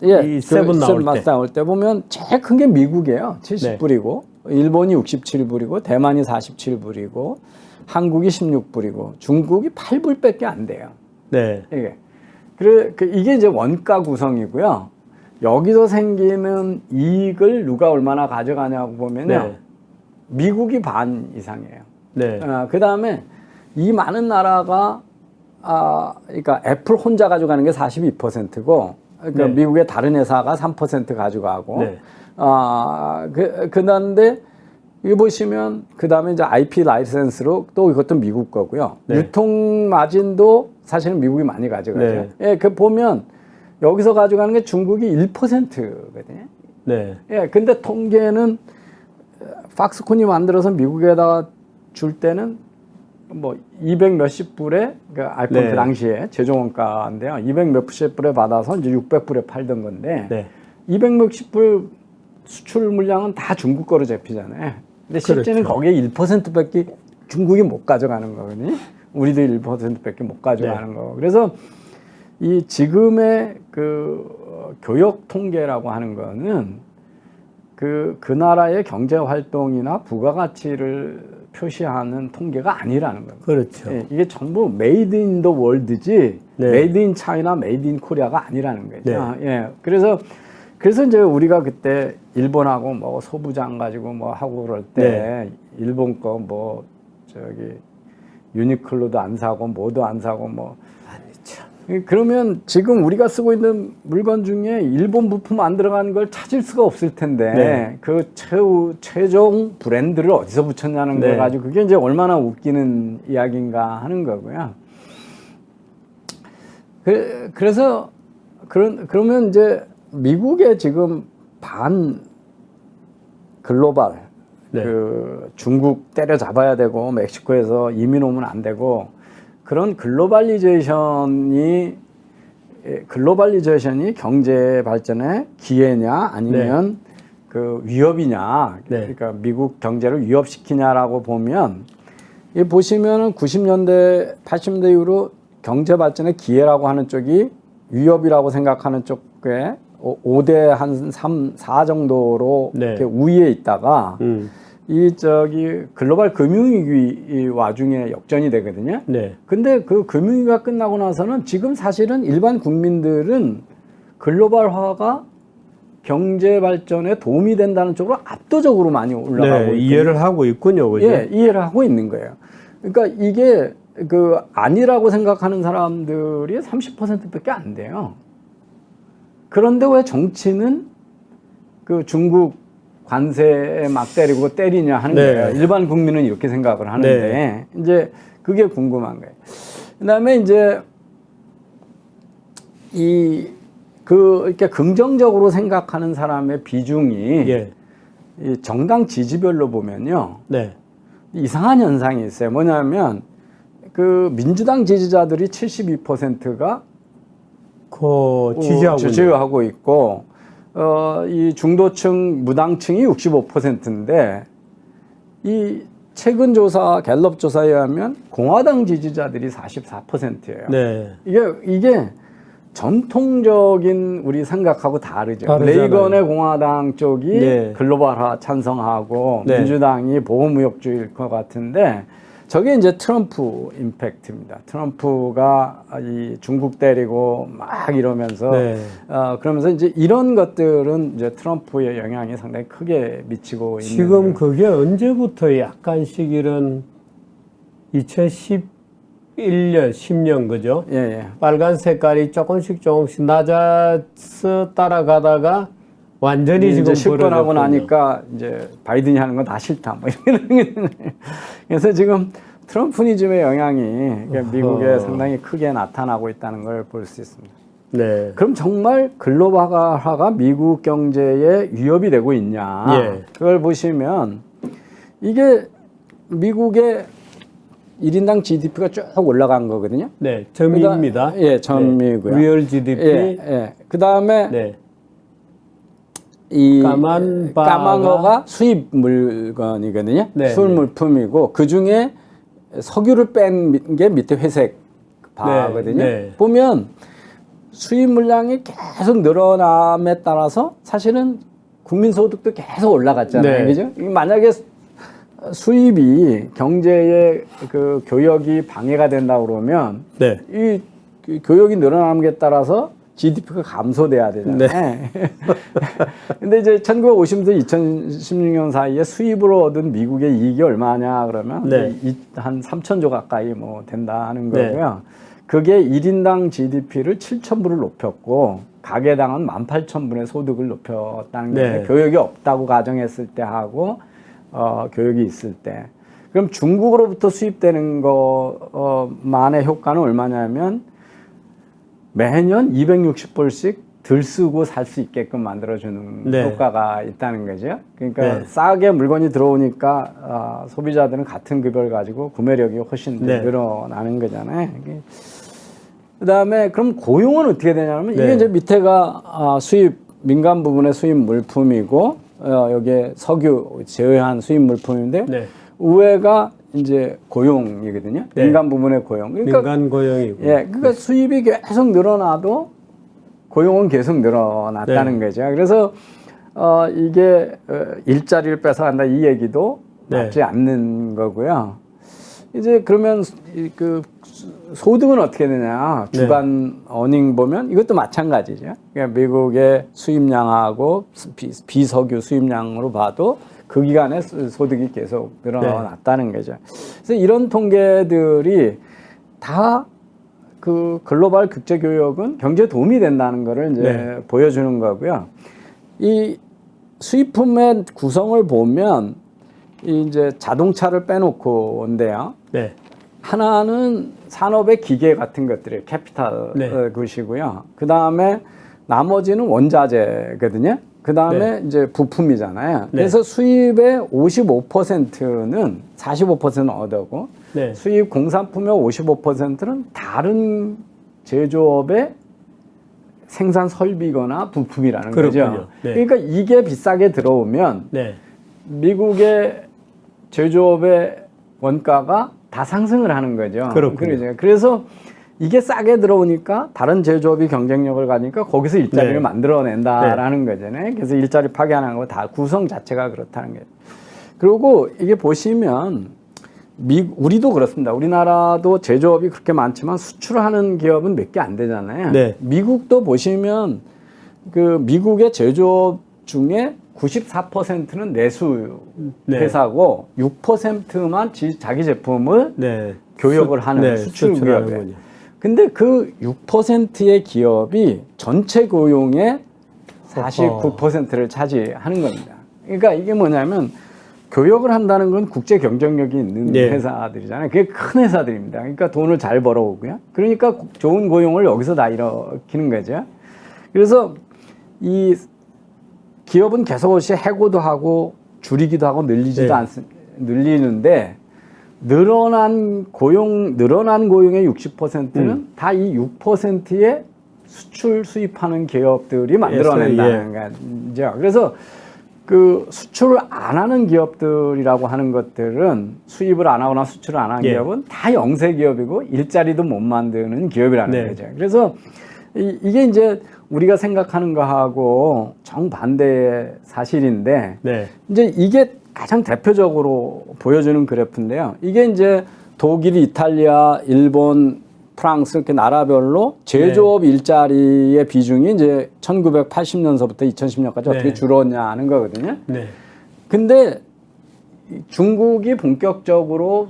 이 세븐 나올 때. 나올 때 보면 제일 큰 게 미국이에요. 70불이고 일본이 67불이고 대만이 47불이고 한국이 16불이고 중국이 8불밖에 안 돼요. 네. 이게 이제 원가 구성이고요. 여기서 생기는 이익을 누가 얼마나 가져가냐고 보면요. 네. 미국이 반 이상이에요. 네. 그 다음에 이 많은 나라가 그러니까 애플 혼자 가져가는 게 42%고, 그러니까 네. 미국의 다른 회사가 3% 가져가고, 네. 그런데 여기 보시면 그 다음에 이제 IP 라이센스로 또 이것도 미국 거고요. 네. 유통 마진도 사실은 미국이 많이 가져가죠. 네. 예, 그 보면 여기서 가져가는 게 중국이 1%거든요. 네. 예, 근데 통계는 팍스콘이 만들어서 미국에다가 줄 때는 뭐 200 몇십 불에 그 아이폰 네. 그 당시에 제조 원가인데요. 200 몇십 불에 받아서 이제 600불에 팔던 건데 네. 200 몇십 불 수출 물량은 다 중국 거로 잡히잖아요. 근데 실제는 그렇죠. 거기에 1%밖에 중국이 못 가져가는 거거든요. 우리도 1%밖에 못 가져가는 네. 거. 그래서 이 지금의 그 교역 통계라고 하는 거는 그 나라의 경제 활동이나 부가가치를 표시하는 통계가 아니라는 겁니다. 그렇죠. 예, 이게 전부 메이드 인 더 월드지 네. 메이드 인 차이나 메이드 인 코리아가 아니라는 거죠. 네. 예. 그래서 이제 우리가 그때 일본하고 뭐 소부장 가지고 뭐 하고 그럴 때 네. 일본 거 뭐 저기 유니클로도 안 사고 뭐도 안 사고 뭐 아니 참. 그러면 지금 우리가 쓰고 있는 물건 중에 일본 부품 안 들어간 걸 찾을 수가 없을 텐데 네. 그 최종 브랜드를 어디서 붙였냐는 네. 걸 가지고 그게 이제 얼마나 웃기는 이야기인가 하는 거고요. 그래서 그러면 이제 미국의 지금 반 글로벌 네. 그 중국 때려잡아야 되고 멕시코에서 이민 오면 안 되고 그런 글로벌리제이션이 경제 발전의 기회냐 아니면 그 위협이냐 네. 그러니까 미국 경제를 위협시키냐라고 보면 이 보시면은 90년대 80년대 이후로 경제 발전의 기회라고 하는 쪽이 위협이라고 생각하는 쪽에 5대 한 3, 4 정도로 네. 이렇게 우위에 있다가 이 글로벌 금융위기 와중에 역전이 되거든요. 네. 근데 그 금융위기가 끝나고 나서는 지금 사실은 일반 국민들은 글로벌화가 경제 발전에 도움이 된다는 쪽으로 압도적으로 많이 올라가고 있거든요. 이해를 하고 있군요. 그죠? 예, 이해를 하고 있는 거예요. 그러니까 이게 그 아니라고 생각하는 사람들이 30%밖에 안 돼요. 그런데 왜 정치는 그 중국 관세에 막 때리고 때리냐 하는 네. 거예요. 일반 국민은 이렇게 생각을 하는데 이제 그게 궁금한 거예요. 그다음에 이제 이렇게 긍정적으로 생각하는 사람의 비중이 예. 이 정당 지지별로 보면요. 네. 이상한 현상이 있어요. 뭐냐면 그 민주당 지지자들이 72%가 지지하고 있고 이 중도층 무당층이 65%인데 이 최근 조사 갤럽 조사에 의하면 공화당 지지자들이 44%예요. 네. 이게 전통적인 우리 생각하고 다르죠. 다르잖아요. 레이건의 공화당 쪽이 네. 글로벌화 찬성하고 네. 민주당이 보호무역주의일 것 같은데 저게 이제 트럼프 임팩트입니다. 트럼프가 이 중국 때리고 막 이러면서 네. 그러면서 이제 이런 것들은 이제 트럼프의 영향이 상당히 크게 미치고 있는. 지금 그게 언제부터 약간씩 이런 2011년, 10년 그죠? 예, 예. 빨간 색깔이 조금씩 낮아서 따라가다가 완전히 이제 지금 10번 하고 벌어졌군요. 나니까 이제 바이든이 하는 건 다 싫다. 뭐 이런. 그래서 지금 트럼프니즘의 영향이 미국에 상당히 크게 나타나고 있다는 걸 볼 수 있습니다. 네. 그럼 정말 글로벌화가 미국 경제에 위협이 되고 있냐? 예. 그걸 보시면 이게 미국의 1인당 GDP가 쭉 올라간 거거든요. 네, 점입니다. 예, 점이고요. 네. 리얼 GDP. 예. 그다음에 네. 이 까만 거가 수입 물건이거든요. 네, 수입 네. 물품이고 그 중에 석유를 뺀 게 밑에 회색 바거든요. 네. 보면 수입 물량이 계속 늘어남에 따라서 사실은 국민 소득도 계속 올라갔잖아요. 네. 그죠? 만약에 수입이 경제의 그 교역이 방해가 된다 그러면 네. 이 교역이 늘어나는 게 따라서 GDP가 감소돼야 되잖아요. 네. 근데 이제 1950년부터 2016년 사이에 수입으로 얻은 미국의 이익이 얼마냐 그러면 네. 한 3천조 가까이 뭐 된다 하는 네. 거고요. 그게 1인당 GDP를 7,000불을 높였고 가계당은 18,000불의 소득을 높였다는 네. 거예요. 교역이 없다고 가정했을 때 하고 교역이 있을 때. 그럼 중국으로부터 수입되는 것만의 효과는 얼마냐면 매년 260불씩 들 쓰고 살 수 있게끔 만들어주는 네. 효과가 효과가 있다는 거죠. 그러니까 네. 싸게 물건이 들어오니까 소비자들은 같은 급여를 가지고 구매력이 훨씬 네. 늘어나는 거잖아요. 그다음에 그럼 고용은 어떻게 되냐면 네. 이게 이제 밑에가 수입 민간 부분의 수입 물품이고 여기에 석유 제외한 수입 물품인데 네. 위에가 이제 고용이거든요. 네. 민간 부분의 고용. 그러니까 민간 고용이고. 예, 그러니까 수입이 계속 늘어나도 고용은 계속 늘어났다는 네. 거죠. 그래서 이게 일자리를 뺏어간다 이 얘기도 네. 맞지 않는 거고요. 이제 그러면 그 소득은 어떻게 되냐? 주간 어닝 보면 이것도 마찬가지죠. 그러니까 미국의 수입량하고 비석유 수입량으로 봐도 그 기간에 소득이 계속 늘어났다는 거죠. 그래서 이런 통계들이 다 그 글로벌 국제 교역은 경제에 도움이 된다는 거를 이제 보여주는 거고요. 이 수입품의 구성을 보면 이제 자동차를 빼놓고 온대요. 네. 하나는 산업의 기계 같은 것들이 캐피탈 것이고요. 그 다음에 나머지는 원자재거든요. 그 다음에 이제 부품이잖아요. 그래서 수입의 55%는 45%는 얻어고 수입 공산품의 55%는 다른 제조업의 생산 설비거나 부품이라는 거죠. 그러니까 이게 비싸게 들어오면 미국의 제조업의 원가가 다 상승을 하는 거죠. 그래서 이게 싸게 들어오니까 다른 제조업이 경쟁력을 가니까 거기서 일자리를 만들어낸다라는 거잖아요. 그래서 일자리 파괴하는 거 다 구성 자체가 그렇다는 거예요. 그리고 이게 보시면 우리도 그렇습니다. 우리나라도 제조업이 그렇게 많지만 수출하는 기업은 몇 개 안 되잖아요. 미국도 보시면 그 미국의 제조업 중에 94%는 내수 회사고 6%만 자기 제품을 교역을 하는 수출 기업이에요. 근데 그 6%의 기업이 전체 고용의 49%를 차지하는 겁니다. 그러니까 이게 뭐냐면 교역을 한다는 건 국제 경쟁력이 있는 회사들이잖아요. 그게 큰 회사들입니다. 그러니까 돈을 잘 벌어오고요. 그러니까 좋은 고용을 여기서 다 일으키는 거죠. 그래서 이 기업은 계속없이 해고도 하고 줄이기도 하고 늘리지도 늘리는데 늘어난 고용의 60%는 다 이 6%의 수출 수입하는 기업들이 만들어낸다는 거죠. 그래서 그 수출을 안 하는 기업들이라고 하는 것들은 수입을 안 하거나 수출을 안 하는 기업은 다 영세 기업이고 일자리도 못 만드는 기업이라는 거죠. 그래서 이게 이제 우리가 생각하는 거하고 정반대의 사실인데 이제 이게 가장 대표적으로 보여주는 그래프인데요. 이게 이제 독일, 이탈리아, 일본, 프랑스 이렇게 나라별로 제조업 일자리의 비중이 이제 1980년서부터 2010년까지 어떻게 줄었냐 하는 거거든요. 근데 중국이 본격적으로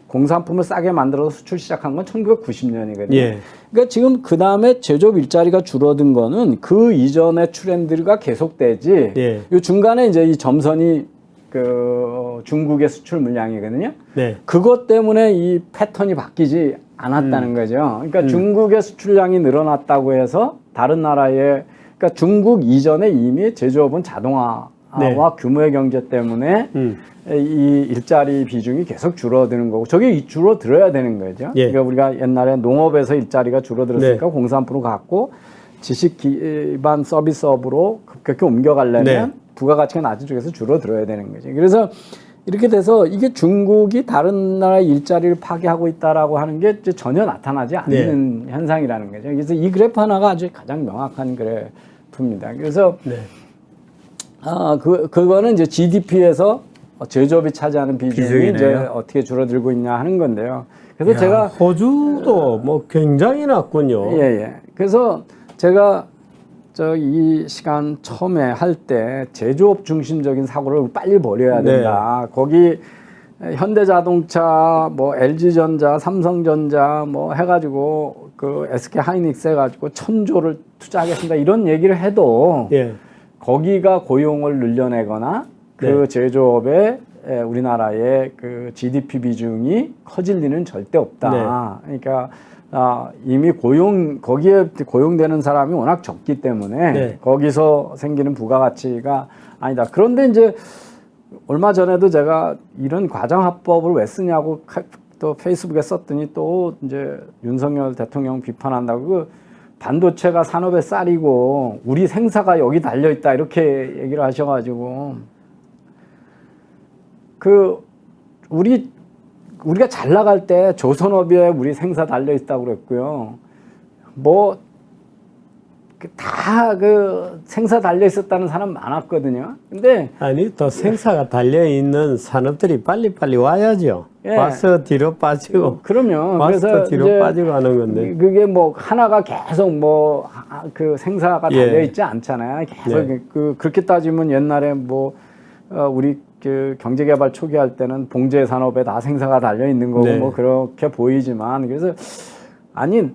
공산품을 싸게 만들어서 수출 시작한 건 1990년이거든요. 그러니까 지금 그 다음에 제조업 일자리가 줄어든 거는 그 이전의 트렌드가 계속되지. 이 중간에 이제 이 점선이 그 중국의 수출 물량이거든요. 그것 때문에 이 패턴이 바뀌지 않았다는 거죠. 그러니까 중국의 수출량이 늘어났다고 해서 다른 나라의 그러니까 중국 이전에 이미 제조업은 자동화 네. 규모의 경제 때문에 이 일자리 비중이 계속 줄어드는 거고 저게 줄어들어야 되는 거죠. 예. 그러니까 우리가 옛날에 농업에서 일자리가 줄어들었으니까 네. 공산품을 갖고 지식 기반 서비스업으로 급격히 옮겨가려면 네. 부가가치가 낮은 쪽에서 줄어들어야 되는 거죠. 그래서 이렇게 돼서 이게 중국이 다른 나라의 일자리를 파괴하고 있다라고 하는 게 전혀 나타나지 않는 현상이라는 거죠. 그래서 이 그래프 하나가 아주 가장 명확한 그래프입니다. 그래서 네. 그거는 이제 GDP에서 제조업이 차지하는 비중이 비중이네요. 이제 어떻게 줄어들고 있냐 하는 건데요. 그래서 야, 제가 호주도 뭐 굉장히 낮군요. 예. 그래서 제가 이 시간 처음에 할 때 제조업 중심적인 사고를 빨리 버려야 된다. 거기 현대자동차, 뭐 LG전자, 삼성전자 뭐 해가지고 그 SK 하이닉스 해가지고 1,000조를 투자하겠습니다. 이런 얘기를 해도 예. 거기가 고용을 늘려내거나 그 제조업의 우리나라의 그 GDP 비중이 커질 리는 절대 없다. 그러니까 이미 거기에 고용되는 사람이 워낙 적기 때문에 거기서 생기는 부가가치가 아니다. 그런데 이제 얼마 전에도 제가 이런 과정합법을 왜 쓰냐고 또 페이스북에 썼더니 또 이제 윤석열 대통령 비판한다고 그 반도체가 산업의 쌀이고 우리 생사가 여기 달려 있다 이렇게 얘기를 하셔가지고 우리가 잘 나갈 때 조선업에 우리 생사 달려 있다고 그랬고요. 뭐 다 그 생사 달려 있었다는 사람 많았거든요. 근데 아니 또 생사가 달려 있는 산업들이 빨리빨리 와야죠. 와서 뒤로 빠지고. 그러면 와서 그래서 뒤로 이제 빠지고 하는 건데. 그게 뭐 하나가 계속 뭐 그 생사가 달려 있지 않잖아요. 계속 그렇게 따지면 옛날에 뭐 우리 그 경제개발 초기 할 때는 봉제 산업에 다 생사가 달려 있는 거고 뭐 그렇게 보이지만 그래서 아니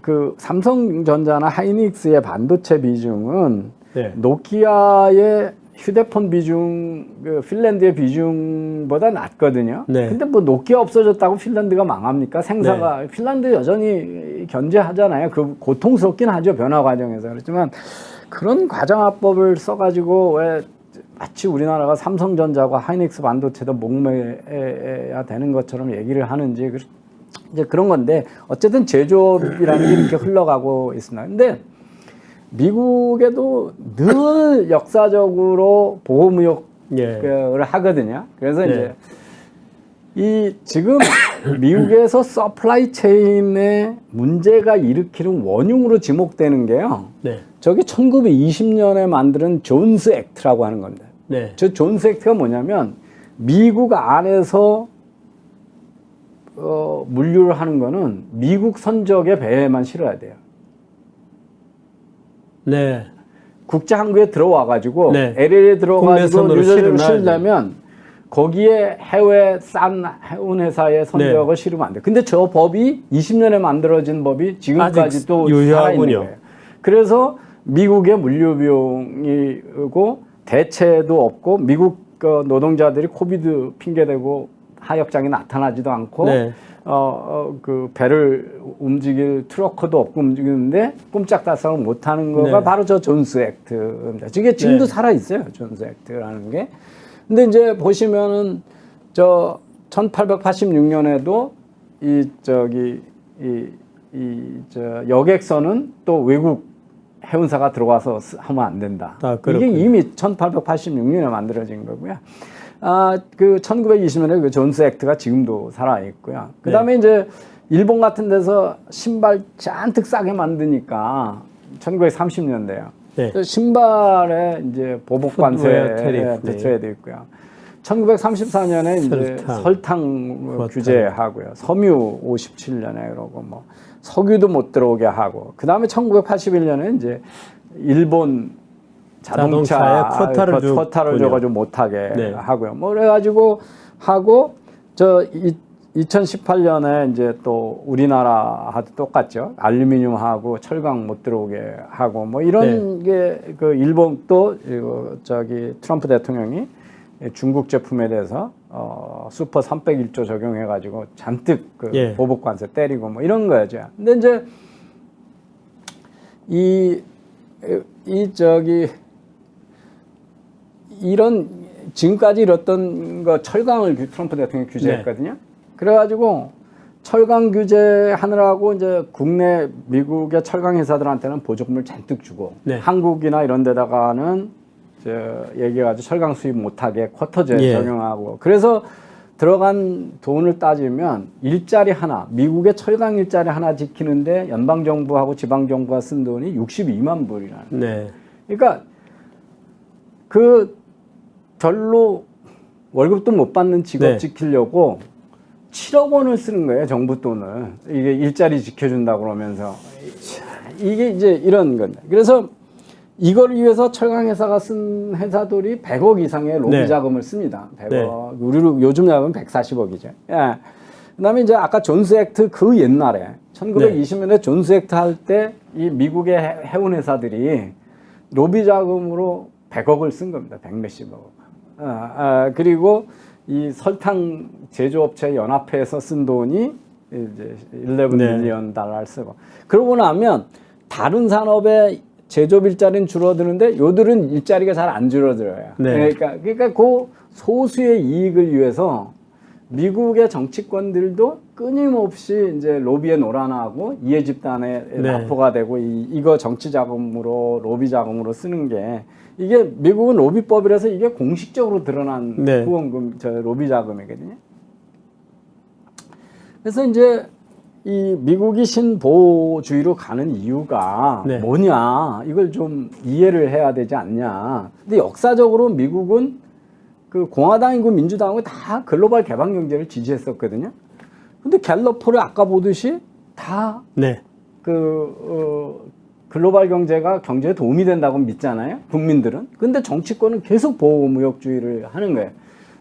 그 삼성전자나 하이닉스의 반도체 비중은 노키아의 휴대폰 비중, 그 핀란드의 비중보다 낮거든요. 근데 뭐 노키아 없어졌다고 핀란드가 망합니까? 생사가 핀란드 여전히 견제하잖아요. 그 고통스럽긴 하죠, 변화 과정에서. 그렇지만 그런 과정합법을 써가지고 왜 마치 우리나라가 삼성전자와 하이닉스 반도체도 목매야 되는 것처럼 얘기를 하는지 이제 그런 건데 어쨌든 제조업이라는 게 이렇게 흘러가고 있습니다. 근데 미국에도 늘 역사적으로 보호무역을 하거든요. 그래서 이제 이 지금 미국에서 서플라이 체인에 문제가 일으키는 원흉으로 지목되는 게요. 저게 1920년에 만든 존스 액트라고 하는 겁니다. 저 존스 액트가 뭐냐면 미국 안에서 물류를 하는 거는 미국 선적의 배에만 실어야 돼요. 국제 항구에 들어와 가지고 LA에 들어가지고 유저를 실려면 거기에 해외 싼 해운 회사의 선적을 실으면 안 돼. 근데 저 법이 20년에 만들어진 법이 지금까지도 살아있는 거예요. 그래서 미국의 물류 비용이고 대체도 없고 미국 노동자들이 코비드 핑계대고 하역장이 나타나지도 않고 그 배를 움직일 트러커도 없고 움직이는데 꼼짝달싹을 못하는 거가 바로 저 존스 액트입니다. 저게 지금도 살아 있어요, 존스 액트라는 게. 근데 이제 보시면은 저 1886년에도 저 여객선은 또 외국 해운사가 들어와서 하면 안 된다. 이게 이미 1886년에 만들어진 거고요. 그 1920년에 그 존스 액트가 지금도 살아 있고요. 그 다음에 이제 일본 같은 데서 신발 잔뜩 싸게 만드니까 1930년대요. 신발에 이제 보복 관세 대처해도 있고요. 1934년에 이제 설탕 규제하고요. 섬유 57년에 그러고 뭐 석유도 못 들어오게 하고. 그 다음에 1981년에 이제 일본 자동차에 쿼타를 줘가지고 못하게 하고요. 뭐 그래가지고 하고 2018년에 이제 또 우리나라하고 똑같죠. 알루미늄하고 철강 못 들어오게 하고 뭐 이런 게 그 일본 또 트럼프 대통령이 중국 제품에 대해서 슈퍼 301조 적용해가지고 잔뜩 그 보복 관세 때리고 뭐 이런 거죠. 근데 이제 이런 지금까지 이뤘던 거 철강을 트럼프 대통령이 규제했거든요. 그래가지고 철강 규제하느라고 이제 국내 미국의 철강 회사들한테는 보조금을 잔뜩 주고 한국이나 이런 데다가는 얘기해가지고 철강 수입 못하게 쿼터제 적용하고 그래서 들어간 돈을 따지면 일자리 하나 미국의 철강 일자리 하나 지키는데 연방정부하고 지방정부가 쓴 돈이 62만 불이라는 그러니까 그 별로 월급도 못 받는 직업 지키려고 7억 원을 쓰는 거예요, 정부 돈을. 이게 일자리 지켜준다고 그러면서. 이게 이제 이런 건데. 그래서 이걸 위해서 철강회사가 쓴 회사들이 100억 이상의 로비 자금을 씁니다. 100억. 우리로 요즘 자금은 140억이죠. 예. 그 다음에 이제 아까 존스 액트 그 옛날에 1920년에 존스 액트 할 때 이 미국의 해운 회사들이 로비 자금으로 100억을 쓴 겁니다. 100몇십억. 그리고 이 설탕 제조업체 연합회에서 쓴 돈이 이제 11 밀리언 달러를 쓰고 그러고 나면 다른 산업의 제조업 일자리는 줄어드는데 요들은 일자리가 잘 안 줄어들어요. 그러니까 그 소수의 이익을 위해서 미국의 정치권들도 끊임없이 이제 로비에 놀아나고 이해 집단에 납포가 되고 이거 정치 자금으로 로비 자금으로 쓰는 게 이게 미국은 로비법이라서 이게 공식적으로 드러난 후원금, 로비 자금이거든요. 그래서 이제 이 미국이 신보호주의로 가는 이유가 뭐냐, 이걸 좀 이해를 해야 되지 않냐. 근데 역사적으로 미국은 그 공화당이고 민주당이고 다 글로벌 개방 경제를 지지했었거든요. 근데 갤럽폴이 아까 보듯이 다 글로벌 경제가 경제에 도움이 된다고 믿잖아요, 국민들은. 근데 정치권은 계속 보호무역주의를 하는 거예요.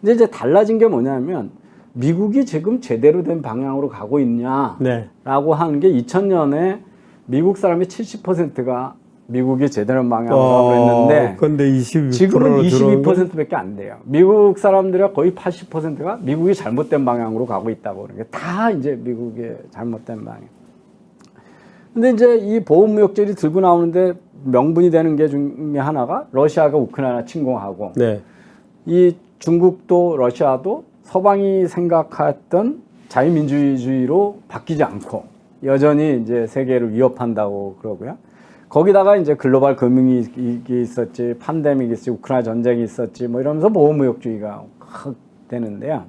근데 이제 달라진 게 뭐냐면 미국이 지금 제대로 된 방향으로 가고 있냐라고 하는 게 2000년에 미국 사람의 70%가 미국이 제대로 된 방향으로 가고 있는데 근데 지금은 22%밖에 안 돼요. 미국 사람들의 거의 80%가 미국이 잘못된 방향으로 가고 있다고 그러는 게 다 이제 미국의 잘못된 방향. 근데 이제 이 보호무역제를 들고 나오는데 명분이 되는 게 중에 하나가 러시아가 우크라이나 침공하고 이 중국도 러시아도 서방이 생각했던 자유민주주의로 바뀌지 않고 여전히 이제 세계를 위협한다고 그러고요. 거기다가 이제 글로벌 금융위기 있었지, 팬데믹이 있었지, 우크라이나 전쟁이 있었지, 뭐 이러면서 보호무역주의가 확 되는데요.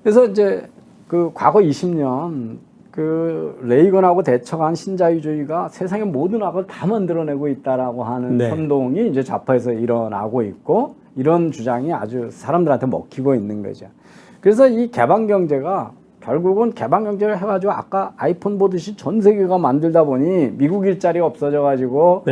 그래서 이제 그 과거 20년 그 레이건하고 대처한 신자유주의가 세상의 모든 악을 다 만들어내고 있다라고 하는 선동이 이제 좌파에서 일어나고 있고 이런 주장이 아주 사람들한테 먹히고 있는 거죠. 그래서 이 개방 경제가 결국은 개방 경제를 해가지고 아까 아이폰 보듯이 전 세계가 만들다 보니 미국 일자리가 없어져가지고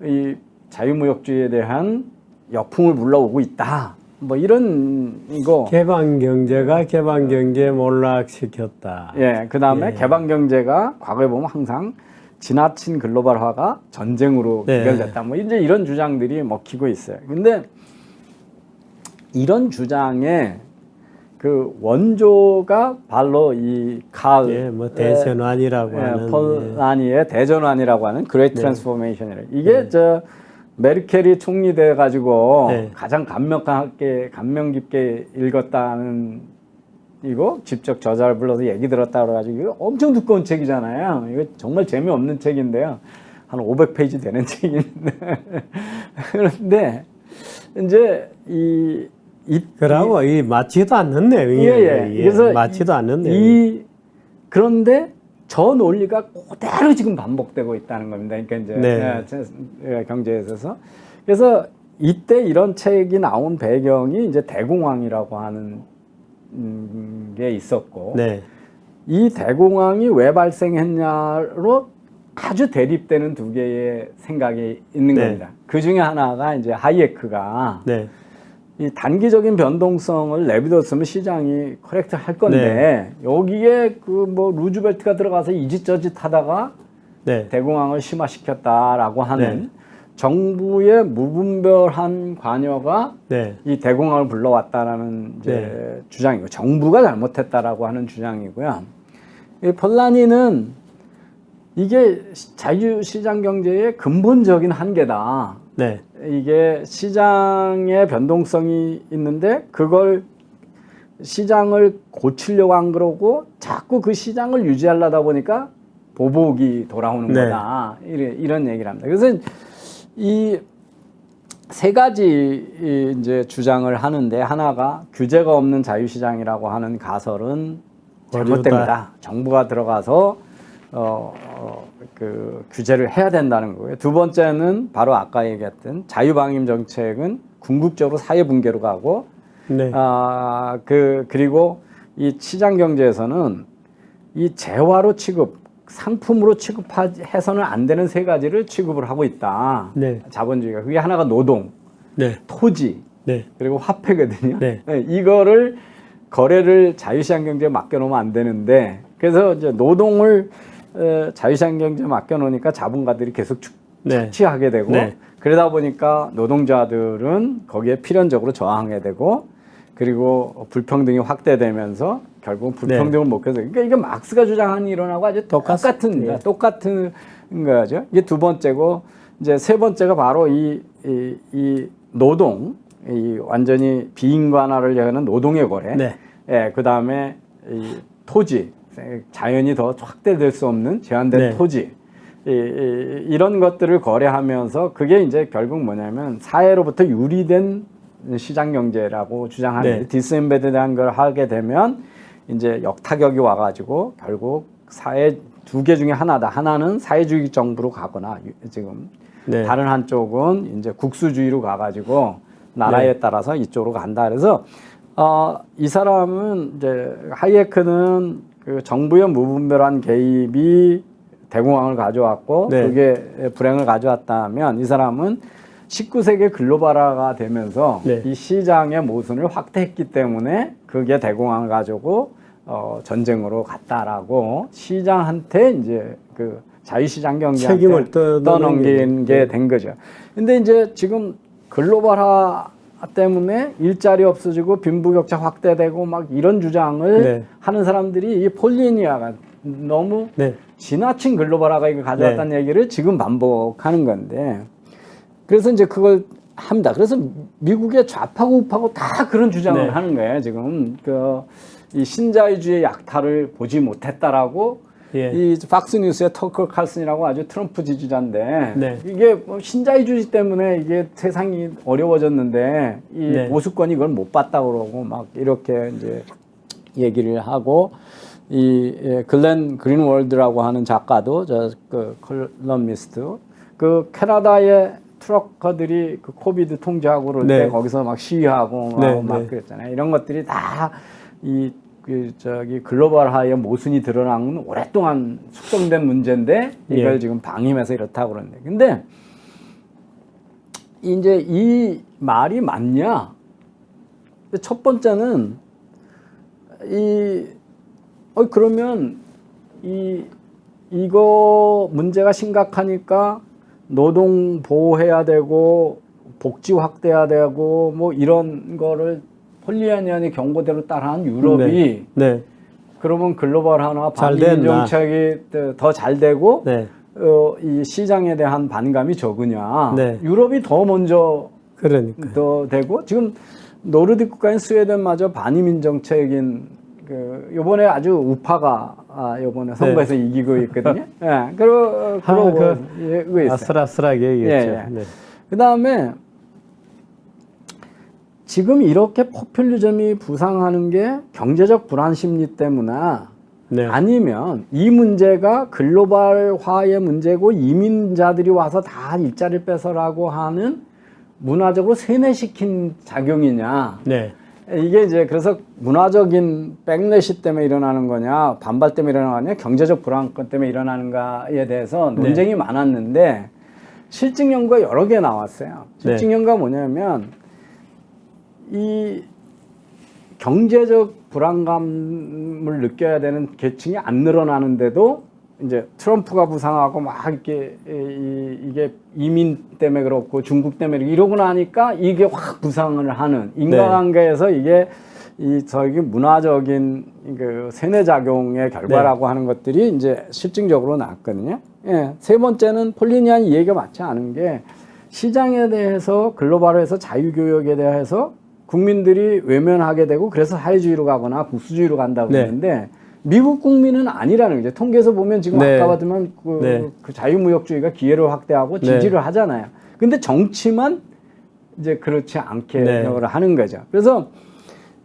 이 자유무역주의에 대한 역풍을 불러오고 있다. 뭐 이런 이거 개방 경제가 개방 경제 몰락시켰다. 그 다음에 개방 경제가 과거에 보면 항상 지나친 글로벌화가 전쟁으로 해결됐다. 뭐 이제 이런 주장들이 먹히고 있어요. 근데 이런 주장에 그 원조가 바로 이 뭐 대전환이라고 하는 폴라니의 대전환이라고 하는 그레이트 트랜스포메이션이래. 이게 저 메르켈이 총리돼 가지고 가장 감명 깊게 읽었다는 이거 직접 저자를 불러서 얘기 들었다 그래가지고 이거 엄청 두꺼운 책이잖아요. 이거 정말 재미없는 책인데요. 한 500페이지 되는 책인데 그런데 이제 그러고 이 맞지도 않는 내용이에요. 그래서 맞지도 않는 내용. 그런데 저 논리가 그대로 지금 반복되고 있다는 겁니다. 그러니까 이제 경제에 있어서. 그래서 이때 이런 책이 나온 배경이 이제 대공황이라고 하는 게 있었고, 이 대공황이 왜 발생했냐로 아주 대립되는 두 개의 생각이 있는 겁니다. 그 중에 하나가 이제 하이에크가 이 단기적인 변동성을 내비뒀으면 시장이 커렉트 할 건데 여기에 그 뭐 루즈벨트가 들어가서 이짓저짓 하다가 대공황을 심화시켰다라고 하는 정부의 무분별한 관여가 이 대공황을 불러왔다라는 이제 주장이고 정부가 잘못했다라고 하는 주장이고요. 이 폴라니는 이게 자유시장 경제의 근본적인 한계다. 네. 이게 시장의 변동성이 있는데 그걸 시장을 고치려고 안 그러고 자꾸 그 시장을 유지하려다 보니까 보복이 돌아오는 네. 거다. 이런 얘기를 합니다. 그래서 이 세 가지 이제 주장을 하는데 하나가 규제가 없는 자유시장이라고 하는 가설은 잘못됩니다. 정부가 들어가서 그 규제를 해야 된다는 거예요. 두 번째는 바로 아까 얘기했던 자유방임 정책은 궁극적으로 사회 붕괴로 가고 네. 그리고 이 시장 경제에서는 이 재화로 취급, 상품으로 취급해서는 안 되는 세 가지를 취급을 하고 있다. 네. 자본주의가. 그게 하나가 노동, 네. 토지, 네. 그리고 화폐거든요. 네. 이거를 거래를 자유시장 경제에 맡겨놓으면 안 되는데 그래서 이제 노동을 자유시장 경제에 맡겨놓으니까 자본가들이 계속 네. 착취하게 되고 네. 그러다 보니까 노동자들은 거기에 필연적으로 저항하게 되고 그리고 불평등이 확대되면서 결국 불평등을 못 껴서 그러니까 이게 막스가 주장하는 이론하고 아주 똑같은 거죠. 이게 두 번째고 이제 세 번째가 바로 이 노동, 이 완전히 비인간화를 하는 노동의 거래. 네. 예, 그 다음에 이 토지, 자연이 더 확대될 수 없는 제한된 네. 토지. 이런 것들을 거래하면서 그게 이제 결국 뭐냐면 사회로부터 유리된 시장 경제라고 주장하는데 네. 디스엠베드한 걸 하게 되면 이제 역타격이 와가지고 결국 사회 두 개 중에 하나다. 하나는 사회주의 정부로 가거나 지금 네. 다른 한쪽은 이제 국수주의로 가가지고 나라에 네. 따라서 이쪽으로 간다. 그래서 이 사람은 이제 하이에크는 그 정부의 무분별한 개입이 대공황을 가져왔고 네. 그게 불행을 가져왔다면 이 사람은 19세기 글로벌화가 되면서 네. 이 시장의 모순을 확대했기 때문에 그게 대공황을 가지고 전쟁으로 갔다라고 시장한테 이제 그 자유시장 경제한테 책임을 떠넘긴 게 된 거죠. 근데 이제 지금 글로벌화 때문에 일자리 없어지고 빈부격차 확대되고 막 이런 주장을 네. 하는 사람들이 이 폴리니아가 너무 네. 지나친 글로벌화가 이거 가져왔다는 얘기를 지금 반복하는 건데 그래서 이제 그걸 합니다. 그래서 미국의 좌파고 우파고 다 그런 주장을 네. 하는 거예요. 지금 이 신자유주의 약탈을 보지 못했다라고 예. 이 팍스뉴스의 터커 칼슨이라고 아주 트럼프 지지자인데 네. 이게 뭐 신자유주의 때문에 이게 세상이 어려워졌는데 이 네. 보수권이 이걸 못 봤다고 그러고 막 이렇게 이제 얘기를 하고 이 글렌 그린월드라고 하는 작가도 그 컬럼니스트 그 캐나다의 트럭커들이 그 코비드 통제하고 그럴 때 네. 거기서 막 시위하고 네. 막 네. 그랬잖아요. 이런 것들이 다 글로벌화의 모순이 드러나는 오랫동안 숙성된 문제인데 이걸 예. 지금 방임해서 이렇다고 그러는데 근데 이제 이 말이 맞냐? 첫 번째는 그러면 이거 문제가 심각하니까 노동 보호해야 되고 복지 확대해야 되고 뭐 이런 거를 폴리아니안의 경고대로 따라한 유럽이 네. 그러면 글로벌화나 잘 반민 됐나? 정책이 더 잘 되고 네. 이 시장에 대한 반감이 적으냐? 네. 유럽이 더 먼저 그러니까. 더 되고 지금 노르딕 국가인 스웨덴마저 반이민 정책인 요번에 아주 우파가 요번에 선거에서 이기고 있거든요. 예. 그러고 있어요. 아슬아슬하게 얘기했죠. 예. 네. 그다음에 지금 이렇게 포퓰리즘이 부상하는 게 경제적 불안 심리 때문이나 네. 아니면 이 문제가 글로벌화의 문제고 이민자들이 와서 다 일자리를 뺏어라고 하는 문화적으로 세뇌시킨 작용이냐. 네. 이게 이제 그래서 문화적인 백래시 때문에 일어나는 거냐, 반발 때문에 일어나는 거냐, 경제적 불안권 때문에 일어나는가에 대해서 논쟁이 많았는데 실증 연구가 여러 개 나왔어요. 실증 연구가 뭐냐면 이 경제적 불안감을 느껴야 되는 계층이 안 늘어나는데도 이제 트럼프가 부상하고 막 이렇게 이게 이민 때문에 그렇고 중국 때문에 이러고 나니까 이게 확 부상을 하는 인과관계에서 이게 저기 문화적인 그 세뇌작용의 결과라고 하는 것들이 이제 실증적으로 나왔거든요. 예. 세 번째는 폴리니안 이 얘기가 맞지 않은 게 시장에 대해서 글로벌에서 자유교역에 대해서 국민들이 외면하게 되고 그래서 사회주의로 가거나 국수주의로 간다고 네. 했는데 미국 국민은 아니라는 거죠. 통계에서 보면 지금 네. 아까 봤지만 그 자유무역주의가 기회를 확대하고 지지를 하잖아요. 근데 정치만 이제 그렇지 않게 네. 하는 거죠. 그래서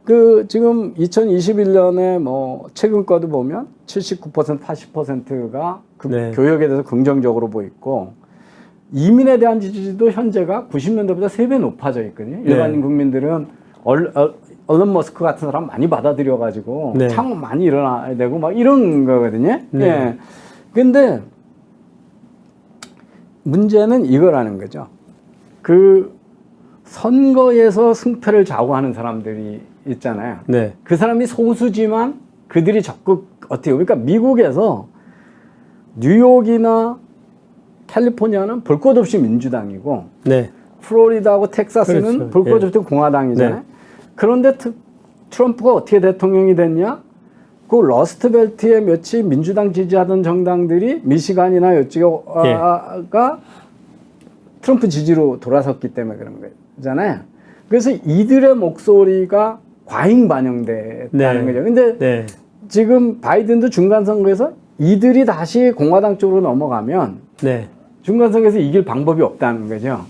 그 지금 2021년에 뭐 최근 거도 보면 79% 80%가 네. 교역에 대해서 긍정적으로 보이고 이민에 대한 지지도 현재가 90년대보다 3배 높아져 있거든요. 일반 국민들은 얼런 머스크 같은 사람 많이 받아들여 가지고 네. 창업 많이 일어나야 되고 막 이런 거거든요. 네. 예. 근데 문제는 이거라는 거죠. 그 선거에서 승패를 좌우하는 사람들이 있잖아요. 네. 그 사람이 소수지만 그들이 적극 어떻게 그러니까 미국에서 뉴욕이나 캘리포니아는 볼 것 없이 민주당이고 네. 플로리다하고 텍사스는 그렇죠. 볼 것 예. 없이 공화당이잖아요. 네. 그런데 트럼프가 어떻게 대통령이 됐냐? 그 러스트벨트에 며칠 민주당 지지하던 정당들이 미시간이나 이쪽가 트럼프 지지로 돌아섰기 때문에 그런 거잖아요. 그래서 이들의 목소리가 과잉 반영됐다는 네. 거죠. 근데 네. 지금 바이든도 중간 선거에서 이들이 다시 공화당 쪽으로 넘어가면 네. 중간 선거에서 이길 방법이 없다는 거죠.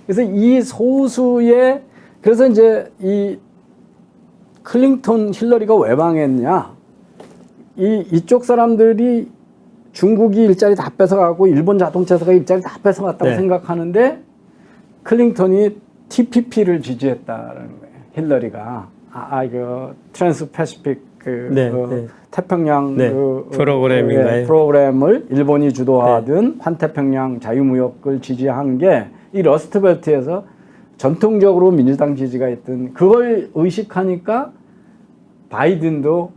그래서 이 소수의 그래서 이제 이 클린턴 힐러리가 왜 망했냐? 이쪽 사람들이 중국이 일자리 다 뺏어가고 일본 자동차사가 일자리 다 뺏어갔다고 네. 생각하는데 클린턴이 TPP를 지지했다는 거예요. 힐러리가 그 트랜스 패시픽 네. 태평양 네. 프로그램인가요? 프로그램을 일본이 주도하던 환태평양 자유무역을 지지한 게 이 러스트벨트에서 전통적으로 민주당 지지가 있던 그걸 의식하니까 바이든도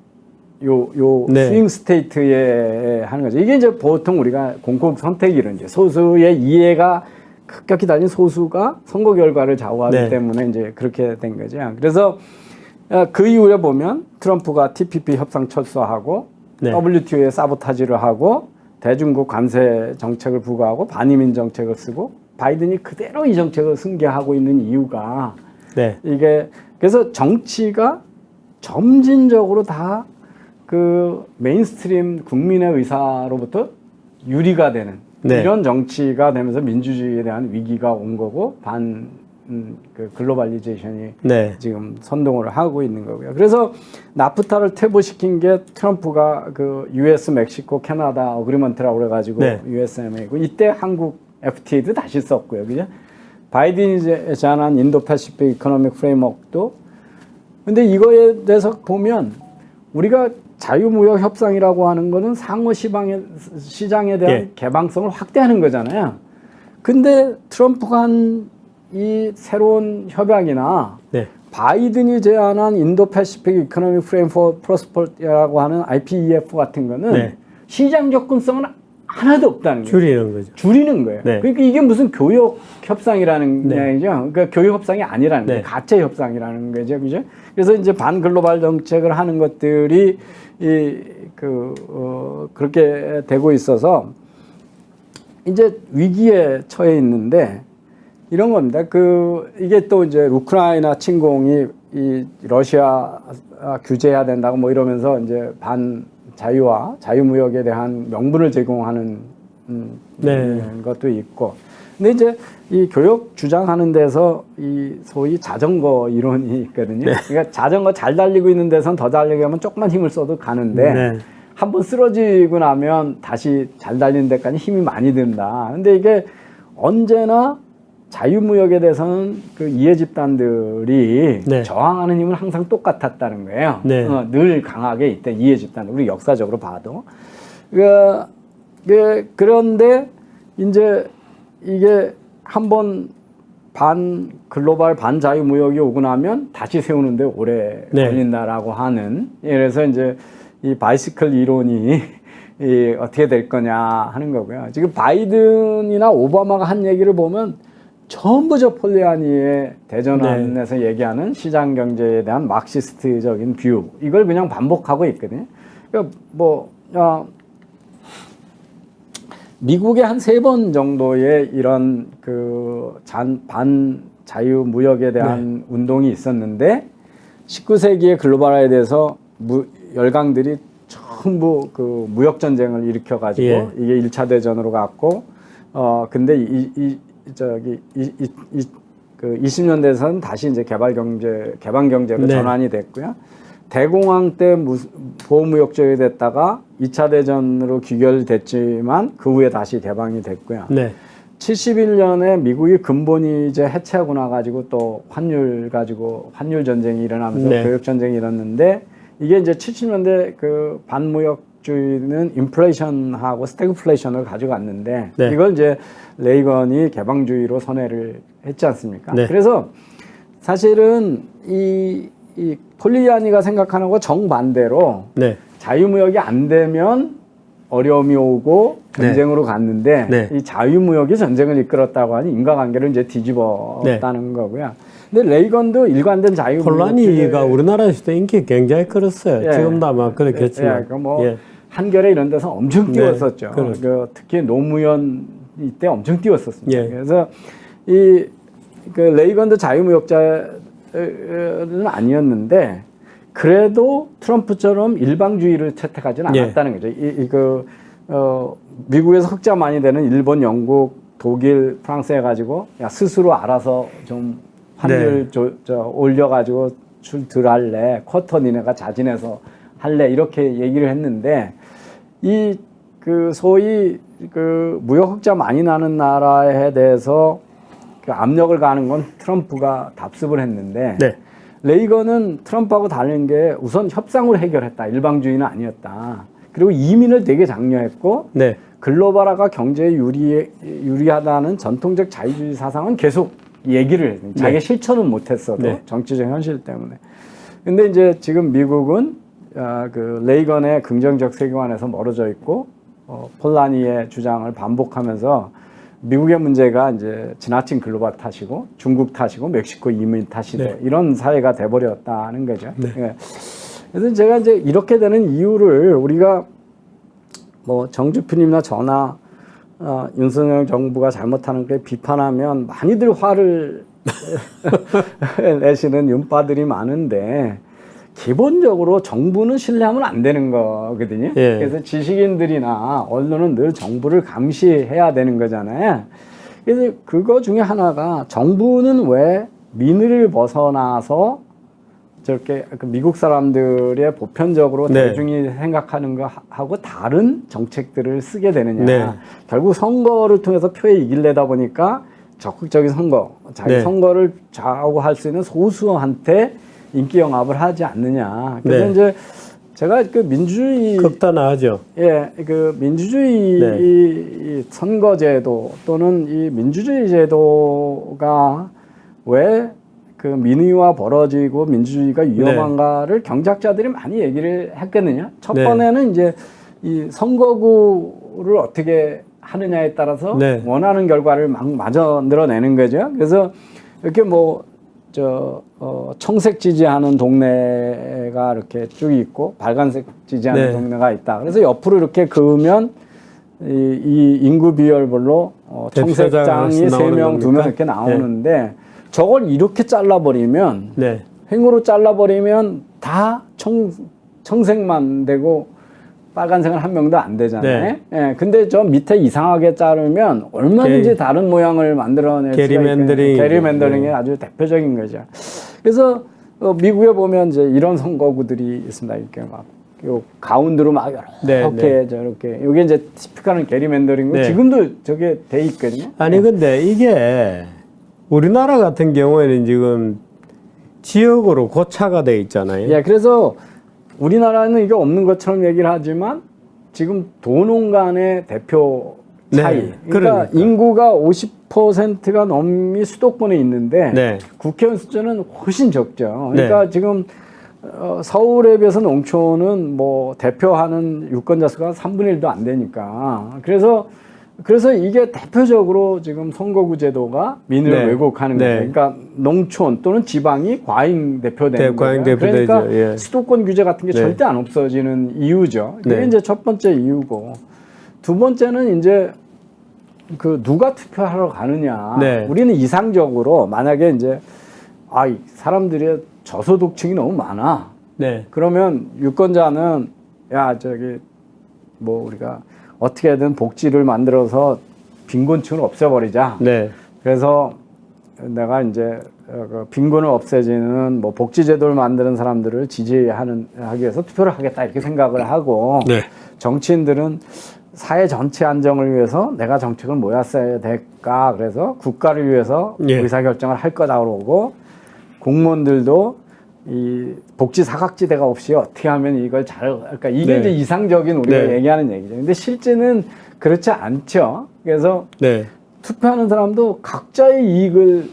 요 네. 스윙 스테이트에 하는 거죠. 이게 이제 보통 우리가 공공 선택이론 이제 소수의 이해가 급격히 달린 소수가 선거 결과를 좌우하기 네. 때문에 이제 그렇게 된 거죠. 그래서 그 이후에 보면 트럼프가 TPP 협상 철수하고 네. WTO에 사보타지를 하고 대중국 관세 정책을 부과하고 반이민 정책을 쓰고 바이든이 그대로 이 정책을 승계하고 있는 이유가 네. 이게 그래서 정치가 점진적으로 다 그 메인스트림 국민의 의사로부터 유리가 되는 네. 이런 정치가 되면서 민주주의에 대한 위기가 온 거고 그 글로벌리제이션이 네. 지금 선동을 하고 있는 거고요. 그래서 나프타를 퇴보시킨 게 트럼프가 그 US, 멕시코, 캐나다 어그리먼트라고 그래가지고 네. USMA고 이때 한국 FTA도 다시 썼고요. 그죠? 바이든이 제안한 인도-패시픽 이코노믹 프레임워크도 근데 이거에 대해서 보면 우리가 자유무역 협상이라고 하는 거는 상호 시장에 대한 예. 개방성을 확대하는 거잖아요. 근데 트럼프가 한 이 새로운 협약이나 네. 바이든이 제안한 인도-패시픽 이코노믹 프레임 포 프로스퍼리티라고 하는 IPEF 같은 거는 네. 시장 접근성은 하나도 없다는 거예요. 줄이는 거죠. 줄이는 거예요. 네. 그러니까 이게 무슨 교역 협상이라는 네. 얘기죠. 그러니까 교역 협상이 아니라는 거예요. 네. 가짜 협상이라는 거죠. 그죠? 그래서 이제 반글로벌 정책을 하는 것들이 그렇게 되고 있어서 이제 위기에 처해 있는데 이런 겁니다. 이게 또 이제 우크라이나 침공이 이 러시아 규제해야 된다고 뭐 이러면서 이제 자유와 자유무역에 대한 명분을 제공하는 네. 것도 있고. 근데 이제 이 교역 주장하는 데서 이 소위 자전거 이론이 있거든요. 그러니까 자전거 잘 달리고 있는 데선 더 달리게 하면 조금만 힘을 써도 가는데 네. 한번 쓰러지고 나면 다시 잘 달리는 데까지 힘이 많이 든다. 근데 이게 언제나 자유무역에 대해서는 그 이해 집단들이 네. 저항하는 힘은 항상 똑같았다는 거예요. 네. 늘 강하게 있대 이해 집단. 우리 역사적으로 봐도. 그런데 이제 이게 한번 글로벌 반자유무역이 오고 나면 다시 세우는데 오래 네. 걸린다라고 하는. 그래서 이제 이 바이시클 이론이 어떻게 될 거냐 하는 거고요. 지금 바이든이나 오바마가 한 얘기를 보면 전부 저 폴리아니의 대전환에서 얘기하는 시장 경제에 대한 막시스트적인 뷰 이걸 그냥 반복하고 있거든요. 그러니까 미국에 한 3번 정도의 이런 그 반 자유 무역에 대한 운동이 있었는데 19세기의 글로벌화에 대해서 열강들이 전부 그 무역 전쟁을 일으켜 가지고 예. 이게 1차 대전으로 갔고 근데 그 20년대에서는 다시 이제 개방 경제로 전환이 됐고요. 대공황 때 보호무역적이 됐다가 2차 대전으로 귀결됐지만 그 후에 다시 개방이 됐고요. 네. 71년에 미국이 근본이 이제 해체하고 나가지고 또 환율 전쟁이 일어나면서 네. 교역 전쟁이 일어났는데 이게 이제 70년대 그 반무역주의는 인플레이션하고 스태그플레이션을 가져갔는데 네. 이걸 이제 레이건이 개방주의로 선회를 했지 않습니까? 네. 그래서 사실은 이 폴리아니가 생각하는 거 정반대로 네. 자유무역이 안 되면 어려움이 오고 전쟁으로 갔는데 네. 이 자유무역이 전쟁을 이끌었다고 하니 인과관계를 이제 뒤집었다는 거고요. 근데 레이건도 일관된 자유무역 폴라니가 우리나라에서도 인기 굉장히 끌었어요. 예. 지금도 아마 그렇겠지만. 예, 한겨레 이런 데서 엄청 띄웠었죠. 네. 그 특히 노무현 이때 엄청 띄웠었습니다. 예. 그래서 그 레이건도 자유무역자는 아니었는데 그래도 트럼프처럼 일방주의를 채택하지는 않았다는 거죠. 미국에서 흑자 많이 되는 일본, 영국, 독일, 프랑스 해가지고 야 스스로 알아서 좀 환율 올려가지고 덜 할래, 쿼터 니네가 자진해서 할래 이렇게 얘기를 했는데 이 그 소위 그 무역 흑자 많이 나는 나라에 대해서 그 압력을 가하는 건 트럼프가 답습을 했는데. 네. 레이건은 트럼프하고 다른 게 우선 협상으로 해결했다. 일방주의는 아니었다. 그리고 이민을 되게 장려했고 네. 글로벌화가 경제에 유리하다는 전통적 자유주의 사상은 계속 얘기를 했어요. 자기가 실천은 못했어도 네. 정치적 현실 때문에. 근데 이제 지금 미국은 그 레이건의 긍정적 세계관에서 멀어져 있고 폴라니의 주장을 반복하면서 미국의 문제가 이제 지나친 글로벌 탓이고 중국 탓이고 멕시코 이민 탓이고 네. 이런 사회가 돼버렸다는 거죠. 네. 예. 그래서 제가 이제 이렇게 되는 이유를 우리가 뭐 정주표님이나 저나 윤석열 정부가 잘못하는 게 비판하면 많이들 화를 내시는 윤빠들이 많은데 기본적으로 정부는 신뢰하면 안 되는 거거든요. 예. 그래서 지식인들이나 언론은 늘 정부를 감시해야 되는 거잖아요. 그래서 그거 중에 하나가 정부는 왜 민의를 벗어나서 저렇게 그 미국 사람들의 보편적으로 네. 대중이 생각하는 거하고 다른 정책들을 쓰게 되느냐. 네. 결국 선거를 통해서 표에 이기려다 보니까 적극적인 선거, 자기 네. 선거를 좌우할 수 있는 소수한테 인기 영합을 하지 않느냐. 그래서 네. 이제 제가 그 민주주의 극단화하죠. 그 민주주의 이 선거제도 또는 이 민주주의 제도가 왜 그 민의와 벌어지고 민주주의가 위험한가를 경제학자들이 많이 얘기를 했거든요. 첫 네. 번에는 이제 이 선거구를 어떻게 하느냐에 따라서 네. 원하는 결과를 마저 늘어내는 거죠. 그래서 이렇게 뭐 청색 지지하는 동네가 이렇게 쭉 있고 빨간색 지지하는 네. 동네가 있다. 그래서 옆으로 이렇게 그으면 이 인구 비율별로 청색장이 3명, 2명 이렇게 나오는데 네. 저걸 이렇게 잘라버리면 네. 횡으로 잘라버리면 다 청색만 되고 빨간색은 한 명도 안 되잖아요. 예, 근데 저 밑에 이상하게 자르면 얼마든지 다른 모양을 만들어낼 수가 있거든요. 게리맨더링이 아주 대표적인 거죠. 그래서 미국에 보면 이제 이런 선거구들이 있습니다. 이렇게 막 요 가운데로 막 이렇게 저렇게 이게 이제 티피컬한 게리맨더링이고 지금도 저게 돼 있거든요. 아니 근데 이게 우리나라 같은 경우에는 지금 지역으로 고차가 돼 있잖아요. 예, 그래서 우리나라는 이게 없는 것처럼 얘기를 하지만 지금 도농 간의 대표 차이. 그러니까 인구가 50%가 넘이 수도권에 있는데 국회의원 숫자는 훨씬 적죠. 그러니까 지금 서울에 비해서 농촌은 뭐 대표하는 유권자 수가 3분의 1도 안 되니까. 그래서 이게 대표적으로 지금 선거구 제도가 민의를 왜곡하는 거예요. 그러니까 농촌 또는 지방이 과잉 대표되는 거예요. 그러니까 수도권 규제 같은 게 절대 안 없어지는 이유죠. 그게 이제 첫 번째 이유고, 두 번째는 이제 그 누가 투표하러 가느냐. 네. 우리는 이상적으로 만약에 이제 이 사람들이 저소득층이 너무 많아. 네. 그러면 유권자는 야 저기 뭐 우리가 어떻게든 복지를 만들어서 빈곤층을 없애버리자. 네. 그래서 내가 이제 그 빈곤을 없애지는 뭐 복지제도를 만드는 사람들을 하기 위해서 투표를 하겠다 이렇게 생각을 하고 네. 정치인들은 사회 전체 안정을 위해서 내가 정책을 뭐야 써야 될까 그래서 국가를 위해서 예. 의사결정을 할 거다 그러고 공무원들도 이 복지 사각지대가 없이 어떻게 하면 이걸 그러니까 이게 네. 이제 이상적인 우리가 네. 얘기하는 얘기죠. 근데 실제는 그렇지 않죠. 그래서 네. 투표하는 사람도 각자의 이익을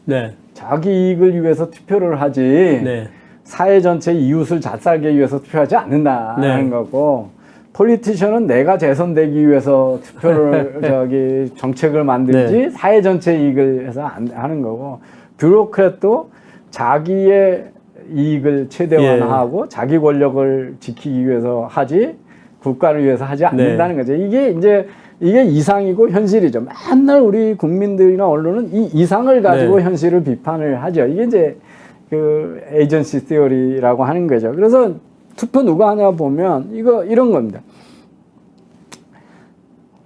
네. 자기 이익을 위해서 투표를 하지 네. 사회 전체 이웃을 잘 살게 위해서 투표하지 않는다는 네. 거고 폴리티션은 내가 재선되기 위해서 투표를 정책을 만들지 네. 사회 전체 이익을 해서 하는 거고 뷰로크랫도 자기의 이익을 최대화하고 자기 권력을 지키기 위해서 하지 국가를 위해서 하지 않는다는 거죠. 이게 이상이고 현실이죠. 맨날 우리 국민들이나 언론은 이 이상을 가지고 네. 현실을 비판을 하죠. 이게 이제 그 에이전시 티어리라고 하는 거죠. 그래서 투표 누가 하냐 보면 이런 겁니다.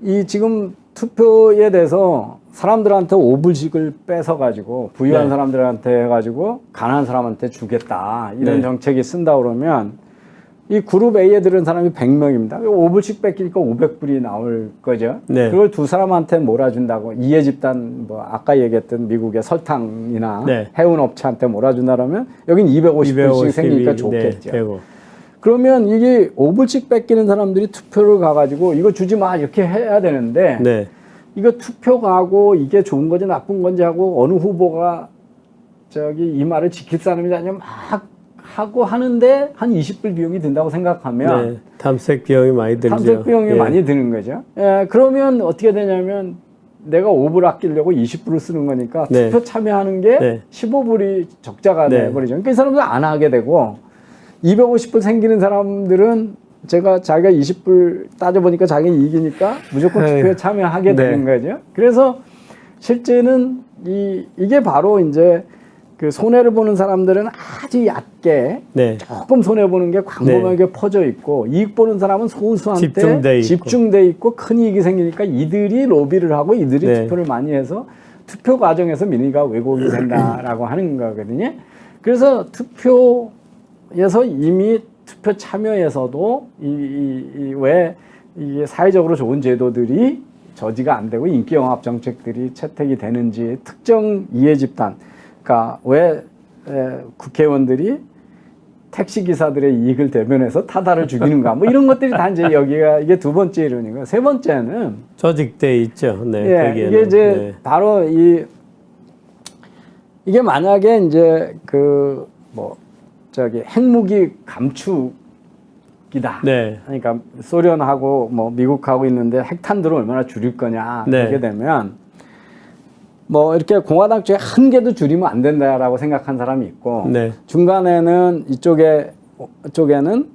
이 지금 투표에 대해서 사람들한테 5불씩을 뺏어 가지고 부유한 네. 사람들한테 해가지고 가난한 사람한테 주겠다 이런 네. 정책이 쓴다 그러면 이 그룹 A에 들은 사람이 100명입니다. 5불씩 뺏기니까 500불이 나올 거죠. 네. 그걸 두 사람한테 몰아준다고 이해 집단 뭐 아까 얘기했던 미국의 설탕이나 네. 해운 업체한테 몰아준다 그러면 여긴 250불씩 생기니까 좋겠죠. 되고. 그러면 이게 5불씩 뺏기는 사람들이 투표를 가가지고 이거 주지 마 이렇게 해야 되는데 네. 이거 투표 가고 이게 좋은 건지 나쁜 건지 하고 어느 후보가 이 말을 지킬 사람이 아니면 막 하고 하는데 한 20불 비용이 든다고 생각하면 네. 탐색 비용이 많이 들죠. 탐색 비용이 예. 많이 드는 거죠. 예, 그러면 어떻게 되냐면 내가 5불 아끼려고 20불을 쓰는 거니까 네. 투표 참여하는 게 네. 15불이 적자가 네. 돼버리죠. 그러니까 이 사람들 안 하게 되고 250불 생기는 사람들은 자기가 20불 따져보니까 자기 이익이니까 무조건 투표에 참여하게 네. 되는 거죠. 그래서 실제는 이게 바로 이제 그 손해를 보는 사람들은 아주 얕게 네. 조금 손해보는 게 광범위하게 퍼져 있고 이익 보는 사람은 소수한테 집중돼 있고 큰 이익이 생기니까 이들이 로비를 하고 이들이 네. 투표를 많이 해서 투표 과정에서 민의가 왜곡이 된다라고 하는 거거든요. 그래서 투표에서 이미 투표 참여에서도 왜 이게 사회적으로 좋은 제도들이 저지가 안 되고 인기영합 정책들이 채택이 되는지 특정 이해 집단 그러니까 왜 국회의원들이 택시기사들의 이익을 대변해서 타다를 죽이는가 뭐 이런 것들이 다 이제 이게 두 번째 이론이고 세 번째는 조직돼 있죠. 네. 예, 이게 이제 바로 이게 만약에 이제 핵무기 감축이다. 네. 그러니까 소련하고 뭐 미국하고 있는데 핵탄두를 얼마나 줄일 거냐 네. 이렇게 되면 뭐 이렇게 공화당 쪽에 한 개도 줄이면 안 된다라고 생각한 사람이 있고 네. 중간에는 이쪽에는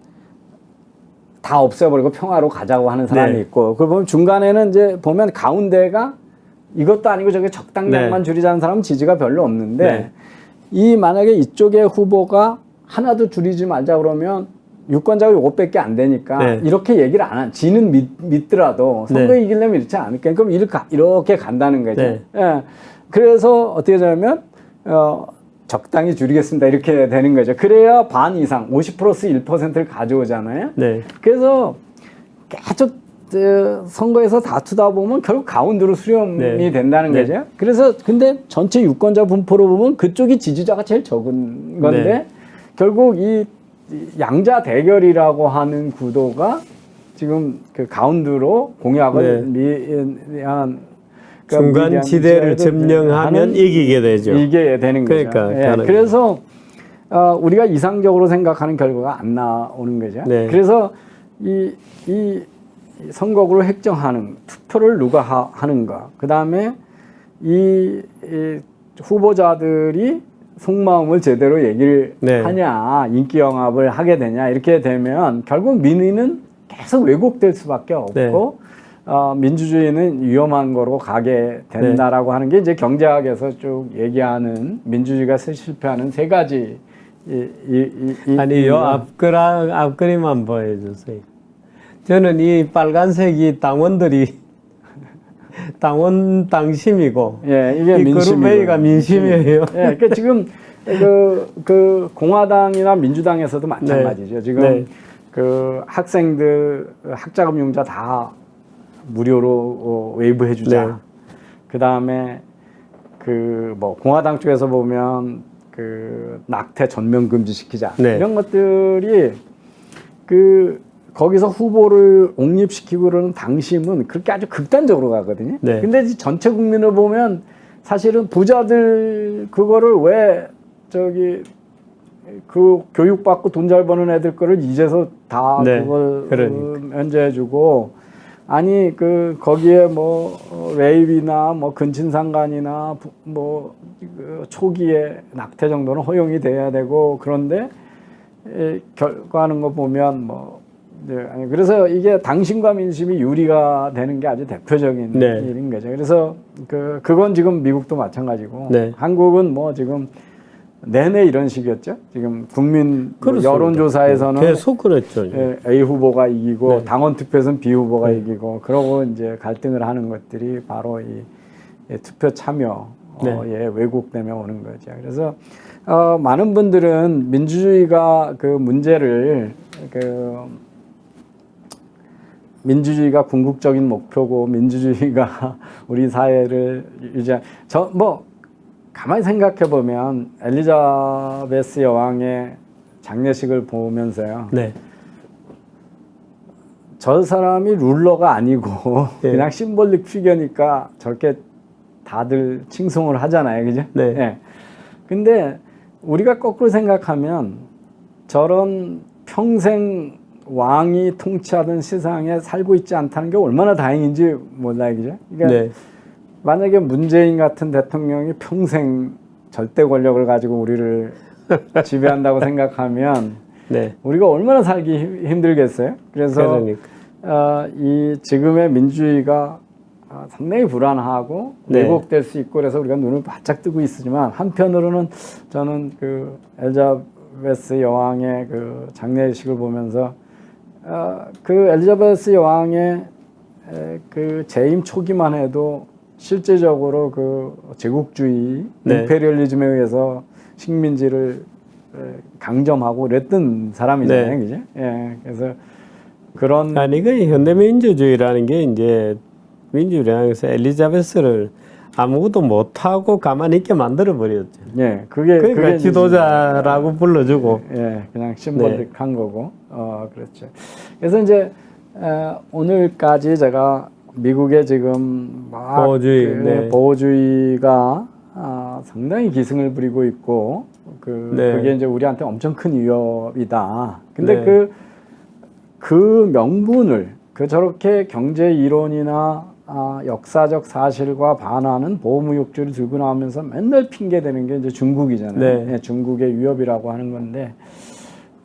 다 없애버리고 평화로 가자고 하는 사람이 네. 있고 그걸 보면 중간에는 이제 보면 가운데가 이것도 아니고 저게 적당량만 네. 줄이자는 사람은 지지가 별로 없는데 네. 만약에 이쪽의 후보가 하나도 줄이지 말자 그러면 유권자가 이것밖에 안 되니까 네. 이렇게 얘기를 안 한. 지는 믿더라도 선거에 네. 이기려면 이렇지 않을까. 그럼 이렇게 간다는 거죠. 네. 예. 그래서 어떻게 되냐면 적당히 줄이겠습니다. 이렇게 되는 거죠. 그래야 반 이상 50 플러스 1%를 가져오잖아요. 네. 그래서 계속 선거에서 다투다 보면 결국 가운데로 수렴이 네. 된다는 네. 거죠. 그래서 근데 전체 유권자 분포로 보면 그쪽이 지지자가 제일 적은 건데 네. 결국 이 양자 대결이라고 하는 구도가 지금 그 가운데로 공약을 미한 중간 지대를 점령하면 이기게 되죠. 이게 되는 거죠. 그러니까 그래서 우리가 이상적으로 생각하는 결과가 안 나오는 거죠. 네. 그래서 이 선거구를 획정하는 투표를 누가 하는가. 그 다음에 이 후보자들이 속마음을 제대로 얘기를 네. 하냐, 인기 영합을 하게 되냐 이렇게 되면 결국 민의는 계속 왜곡될 수밖에 없고 민주주의는 위험한 거로 가게 된다라고 하는 게 이제 경제학에서 쭉 얘기하는 민주주의가 실패하는 세 가지 아니, 요 앞그림만 보여주세요. 저는 이 빨간색이 당원들이 당원 당심이고, 예, 이게 이 그루베이가 민심이에요. 예, 그러니까 지금 그 공화당이나 민주당에서도 마찬가지죠. 네. 지금 네. 그 학생들 학자금융자 다 무료로 웨이브 해주자. 네. 그 다음에 그 뭐 공화당 쪽에서 보면 그 낙태 전면 금지시키자. 네. 이런 것들이 그 거기서 후보를 옹립시키고 그러는 당심은 그렇게 아주 극단적으로 가거든요. 네. 근데 전체 국민을 보면 사실은 부자들 그거를 왜 저기 그 교육받고 돈 잘 버는 애들 거를 이제서 다 네. 그걸 그러니까. 면제해주고 아니 그 거기에 뭐 레이비나 뭐 근친상간이나 뭐 그 초기에 낙태 정도는 허용이 돼야 되고 그런데 결과하는 거 보면 뭐 아니 그래서 이게 당심과 민심이 유리가 되는 게 아주 대표적인 네. 일인 거죠. 그래서 그건 지금 미국도 마찬가지고 네. 한국은 뭐 지금 내내 이런 식이었죠. 지금 국민 그렇습니다. 여론조사에서는 계속 그랬죠. A 후보가 이기고 네. 당원 투표에서는 B 후보가 이기고 그러고 이제 갈등을 하는 것들이 바로 이 투표 참여에 왜곡되며 오는 거죠. 그래서 많은 분들은 민주주의가 그 문제를 민주주의가 궁극적인 목표고 민주주의가 우리 사회를 이제 가만히 생각해 보면 엘리자베스 여왕의 장례식을 보면서요. 네. 저 사람이 룰러가 아니고 예. 그냥 심볼릭 피겨니까 저렇게 다들 칭송을 하잖아요. 그죠? 네. 예. 근데 우리가 거꾸로 생각하면 저런 평생 왕이 통치하던 세상에 살고 있지 않다는 게 얼마나 다행인지 몰라요. 그죠? 그러니까 네. 만약에 문재인 같은 대통령이 평생 절대 권력을 가지고 우리를 지배한다고 생각하면 네. 우리가 얼마나 살기 힘들겠어요? 그래서 그러니까. 이 지금의 민주주의가 상당히 불안하고 네. 왜곡될 수 있고 그래서 우리가 눈을 바짝 뜨고 있지만 한편으로는 저는 그 엘리자베스 여왕의 그 장례식을 보면서 그 엘리자베스 여왕의 그 재임 초기만 해도 실제적으로 그 제국주의 네. 임페리얼리즘에 의해서 식민지를 강점하고 그랬던 사람이잖아요, 네. 그죠? 예, 그래서 그런 아니 그 현대민주주의라는 게 이제 민주주의에서 엘리자베스를 아무것도 못하고 가만히 있게 만들어 버렸죠. 예, 그게 지도자라고 불러주고. 예, 그냥 심볼릭한 거고, 그렇죠. 그래서 이제 오늘까지 제가 미국의 지금 막 보호주의, 보호주의가 상당히 기승을 부리고 있고, 그게 이제 우리한테 엄청 큰 위협이다. 근데 그 명분을 저렇게 경제 이론이나 역사적 사실과 반하는 보호무역주의를 들고 나오면서 맨날 핑계대는 게 이제 중국이잖아요. 네. 예, 중국의 위협이라고 하는 건데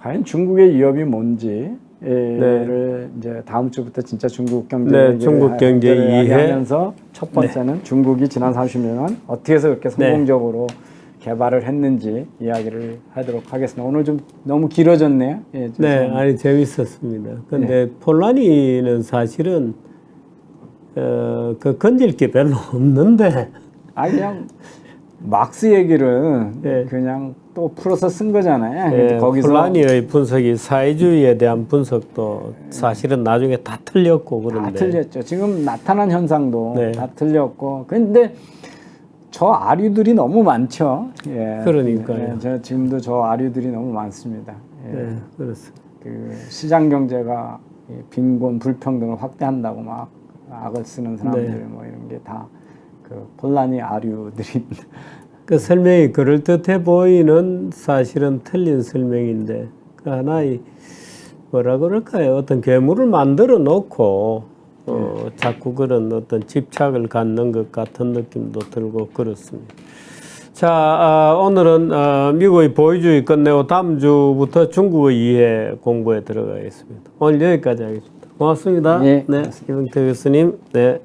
과연 중국의 위협이 뭔지를 이제 다음 주부터 진짜 중국 경제 중국 경제 이해하면서 첫 번째는 중국이 지난 30년간 어떻게 해서 그렇게 성공적으로 개발을 했는지 이야기를 하도록 하겠습니다. 오늘 좀 너무 길어졌네요. 예, 네, 아니 재밌었습니다. 근데 폴라니는 사실은 그 건질 게 별로 없는데. 그냥 막스 얘기를 그냥 또 풀어서 쓴 거잖아요. 거기서 폴라니의 분석이 사회주의에 대한 분석도 사실은 나중에 다 틀렸고 그런데. 다 틀렸죠. 지금 나타난 현상도 다 틀렸고. 근데 저 아류들이 너무 많죠. 예. 그러니까요. 저 지금도 저 아류들이 너무 많습니다. 예. 네, 그렇습니다. 그 시장 경제가 빈곤 불평등을 확대한다고 막 악을 쓰는 사람들 뭐 이런 게 다 그 폴라니 아류들이 그 설명이 그럴듯해 보이는 사실은 틀린 설명인데 그 하나의 뭐라 그럴까요? 어떤 괴물을 만들어 놓고 자꾸 그런 어떤 집착을 갖는 것 같은 느낌도 들고 그렇습니다. 자, 오늘은 미국의 보유주의 끝내고 다음 주부터 중국의 이해 공부에 들어가겠습니다. 오늘 여기까지 하겠습니다. 고맙습니다. 네. 네, 이병태 교수님. 네.